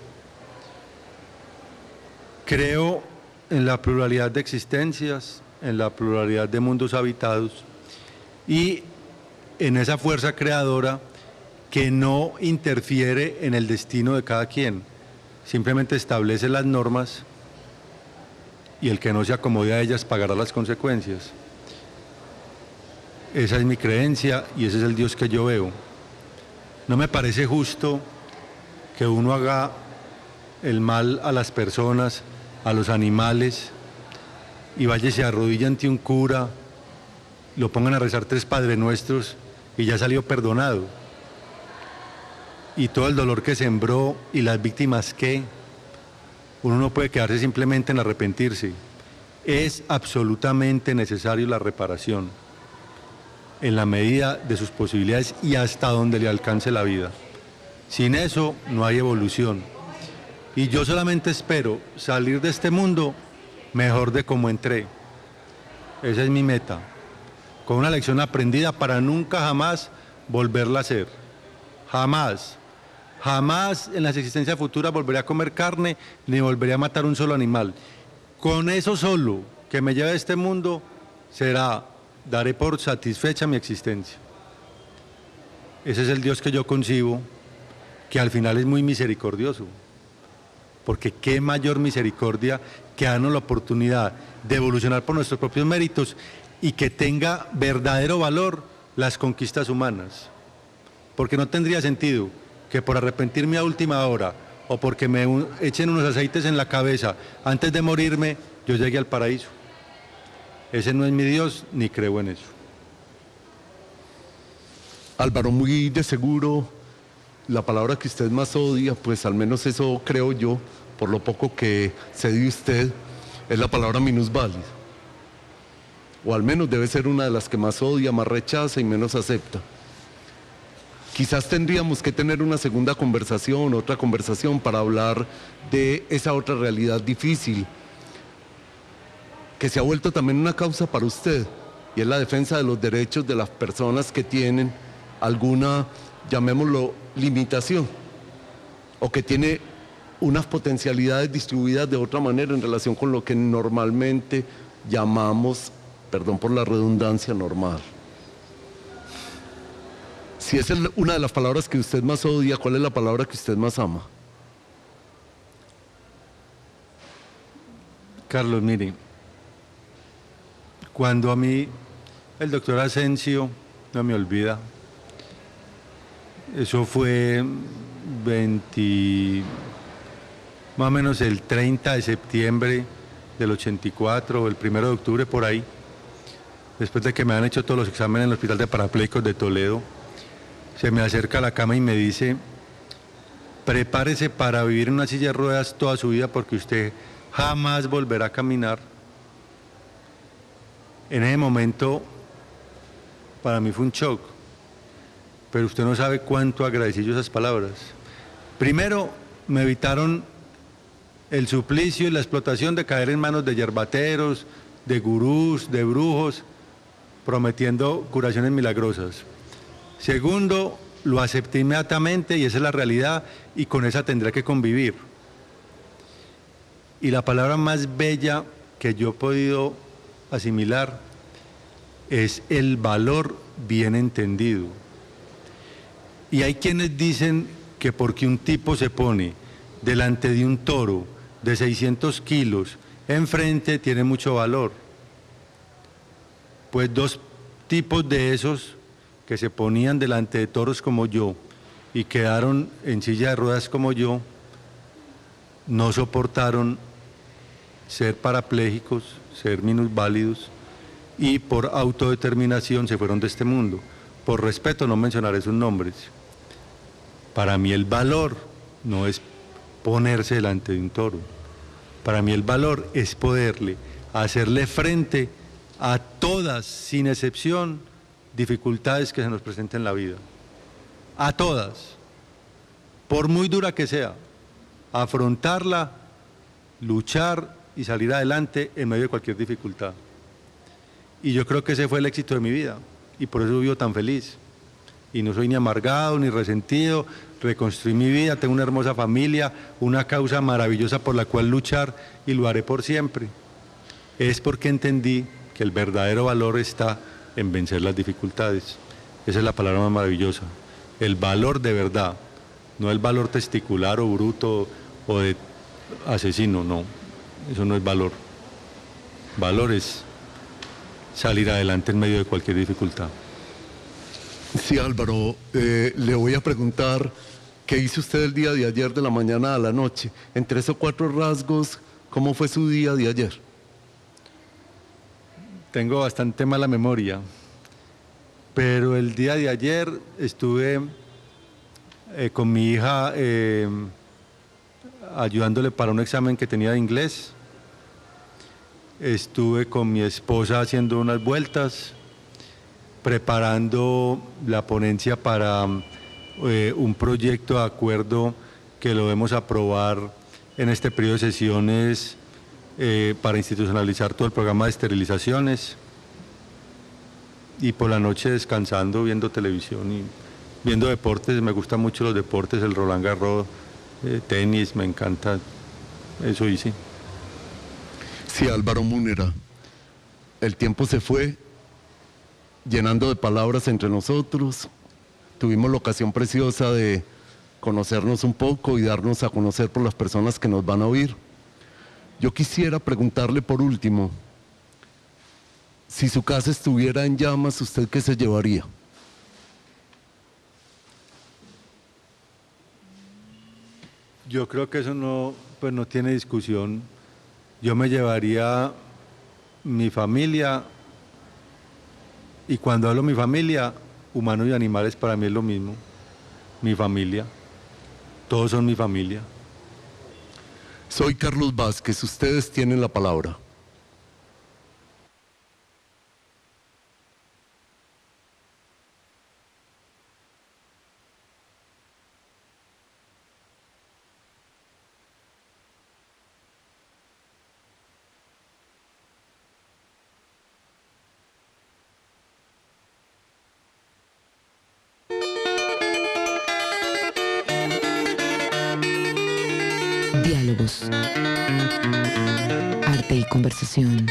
Creo en la pluralidad de existencias, en la pluralidad de mundos habitados y en esa fuerza creadora que no interfiere en el destino de cada quien. simplemente establece las normas y el que no se acomode a ellas pagará las consecuencias. Esa es mi creencia y ese es el Dios que yo veo. No me parece justo que uno haga el mal a las personas, a los animales, y vaya y se arrodilla ante un cura, lo pongan a rezar 3 Padre Nuestros y ya salió perdonado. Y todo el dolor que sembró y las víctimas que, uno no puede quedarse simplemente en arrepentirse. Es absolutamente necesario la reparación, en la medida de sus posibilidades y hasta donde le alcance la vida. Sin eso no hay evolución. Y yo solamente espero salir de este mundo mejor de como entré. Esa es mi meta. Con una lección aprendida para nunca jamás volverla a hacer. Jamás. Jamás en las existencias futuras volveré a comer carne ni volveré a matar un solo animal. Con eso solo que me lleve a este mundo daré por satisfecha mi existencia. Ese es el Dios que yo concibo, que al final es muy misericordioso. Porque qué mayor misericordia que darnos la oportunidad de evolucionar por nuestros propios méritos y que tenga verdadero valor las conquistas humanas. Porque no tendría sentido que por arrepentirme a última hora o porque me echen unos aceites en la cabeza antes de morirme, yo llegue al paraíso. Ese no es mi Dios, ni creo en eso. Álvaro, muy de seguro, la palabra que usted más odia, pues al menos eso creo yo, por lo poco que sé de usted, es la palabra minusválida. O al menos debe ser una de las que más odia, más rechaza y menos acepta. Quizás tendríamos que tener una segunda conversación, otra conversación para hablar de esa otra realidad difícil, que se ha vuelto también una causa para usted, y es la defensa de los derechos de las personas que tienen alguna, llamémoslo, limitación, o que tiene unas potencialidades distribuidas de otra manera en relación con lo que normalmente llamamos, perdón por la redundancia, normal. Si esa es una de las palabras que usted más odia, ¿cuál es la palabra que usted más ama? Carlos, mire, cuando a mí el doctor Asensio, no me olvida, eso fue más o menos el 30 de septiembre del 84 o el 1 de octubre por ahí, después de que me han hecho todos los exámenes en el Hospital de Parapléjicos de Toledo, se me acerca a la cama y me dice: prepárese para vivir en una silla de ruedas toda su vida porque usted jamás volverá a caminar. En ese momento, para mí fue un shock, pero usted no sabe cuánto agradecí yo esas palabras. Primero, me evitaron el suplicio y la explotación de caer en manos de yerbateros, de gurús, de brujos, prometiendo curaciones milagrosas. Segundo, lo acepté inmediatamente y esa es la realidad y con esa tendré que convivir. Y la palabra más bella que yo he podido asimilar es el valor bien entendido. Y hay quienes dicen que porque un tipo se pone delante de un toro de 600 kilos enfrente tiene mucho valor. Pues 2 tipos de esos que se ponían delante de toros como yo y quedaron en silla de ruedas como yo, no soportaron ser parapléjicos, ser minusválidos y por autodeterminación se fueron de este mundo. Por respeto no mencionaré sus nombres. Para mí el valor no es ponerse delante de un toro. Para mí el valor es poderle hacerle frente a todas, sin excepción, dificultades que se nos presenten en la vida. A todas, por muy dura que sea, afrontarla, luchar y salir adelante en medio de cualquier dificultad. Y yo creo que ese fue el éxito de mi vida y por eso vivo tan feliz. Y no soy ni amargado ni resentido, reconstruí mi vida, tengo una hermosa familia, una causa maravillosa por la cual luchar y lo haré por siempre. Es porque entendí que el verdadero valor está en vencer las dificultades. Esa es la palabra más maravillosa. El valor de verdad, no el valor testicular o bruto o de asesino, no, eso no es valor. Valor es salir adelante en medio de cualquier dificultad. Sí, Álvaro, le voy a preguntar qué hizo usted el día de ayer de la mañana a la noche. En 3 o 4 rasgos, ¿cómo fue su día de ayer? Tengo bastante mala memoria, pero el día de ayer estuve con mi hija ayudándole para un examen que tenía de inglés. Estuve con mi esposa haciendo unas vueltas, preparando la ponencia para un proyecto de acuerdo que lo debemos aprobar en este periodo de sesiones para institucionalizar todo el programa de esterilizaciones, y por la noche descansando, viendo televisión y viendo deportes. Me gustan mucho los deportes, el Roland Garros, tenis, me encanta, eso hice. Sí, Álvaro Múnera, el tiempo se fue llenando de palabras entre nosotros. Tuvimos la ocasión preciosa de conocernos un poco y darnos a conocer por las personas que nos van a oír. Yo quisiera preguntarle por último, si su casa estuviera en llamas, ¿usted qué se llevaría? Yo creo que eso no, pues no tiene discusión. Yo me llevaría mi familia, y cuando hablo mi familia, humanos y animales, para mí es lo mismo. Mi familia, todos son mi familia. Soy Carlos Vázquez, ustedes tienen la palabra. Diálogos. Arte y conversación.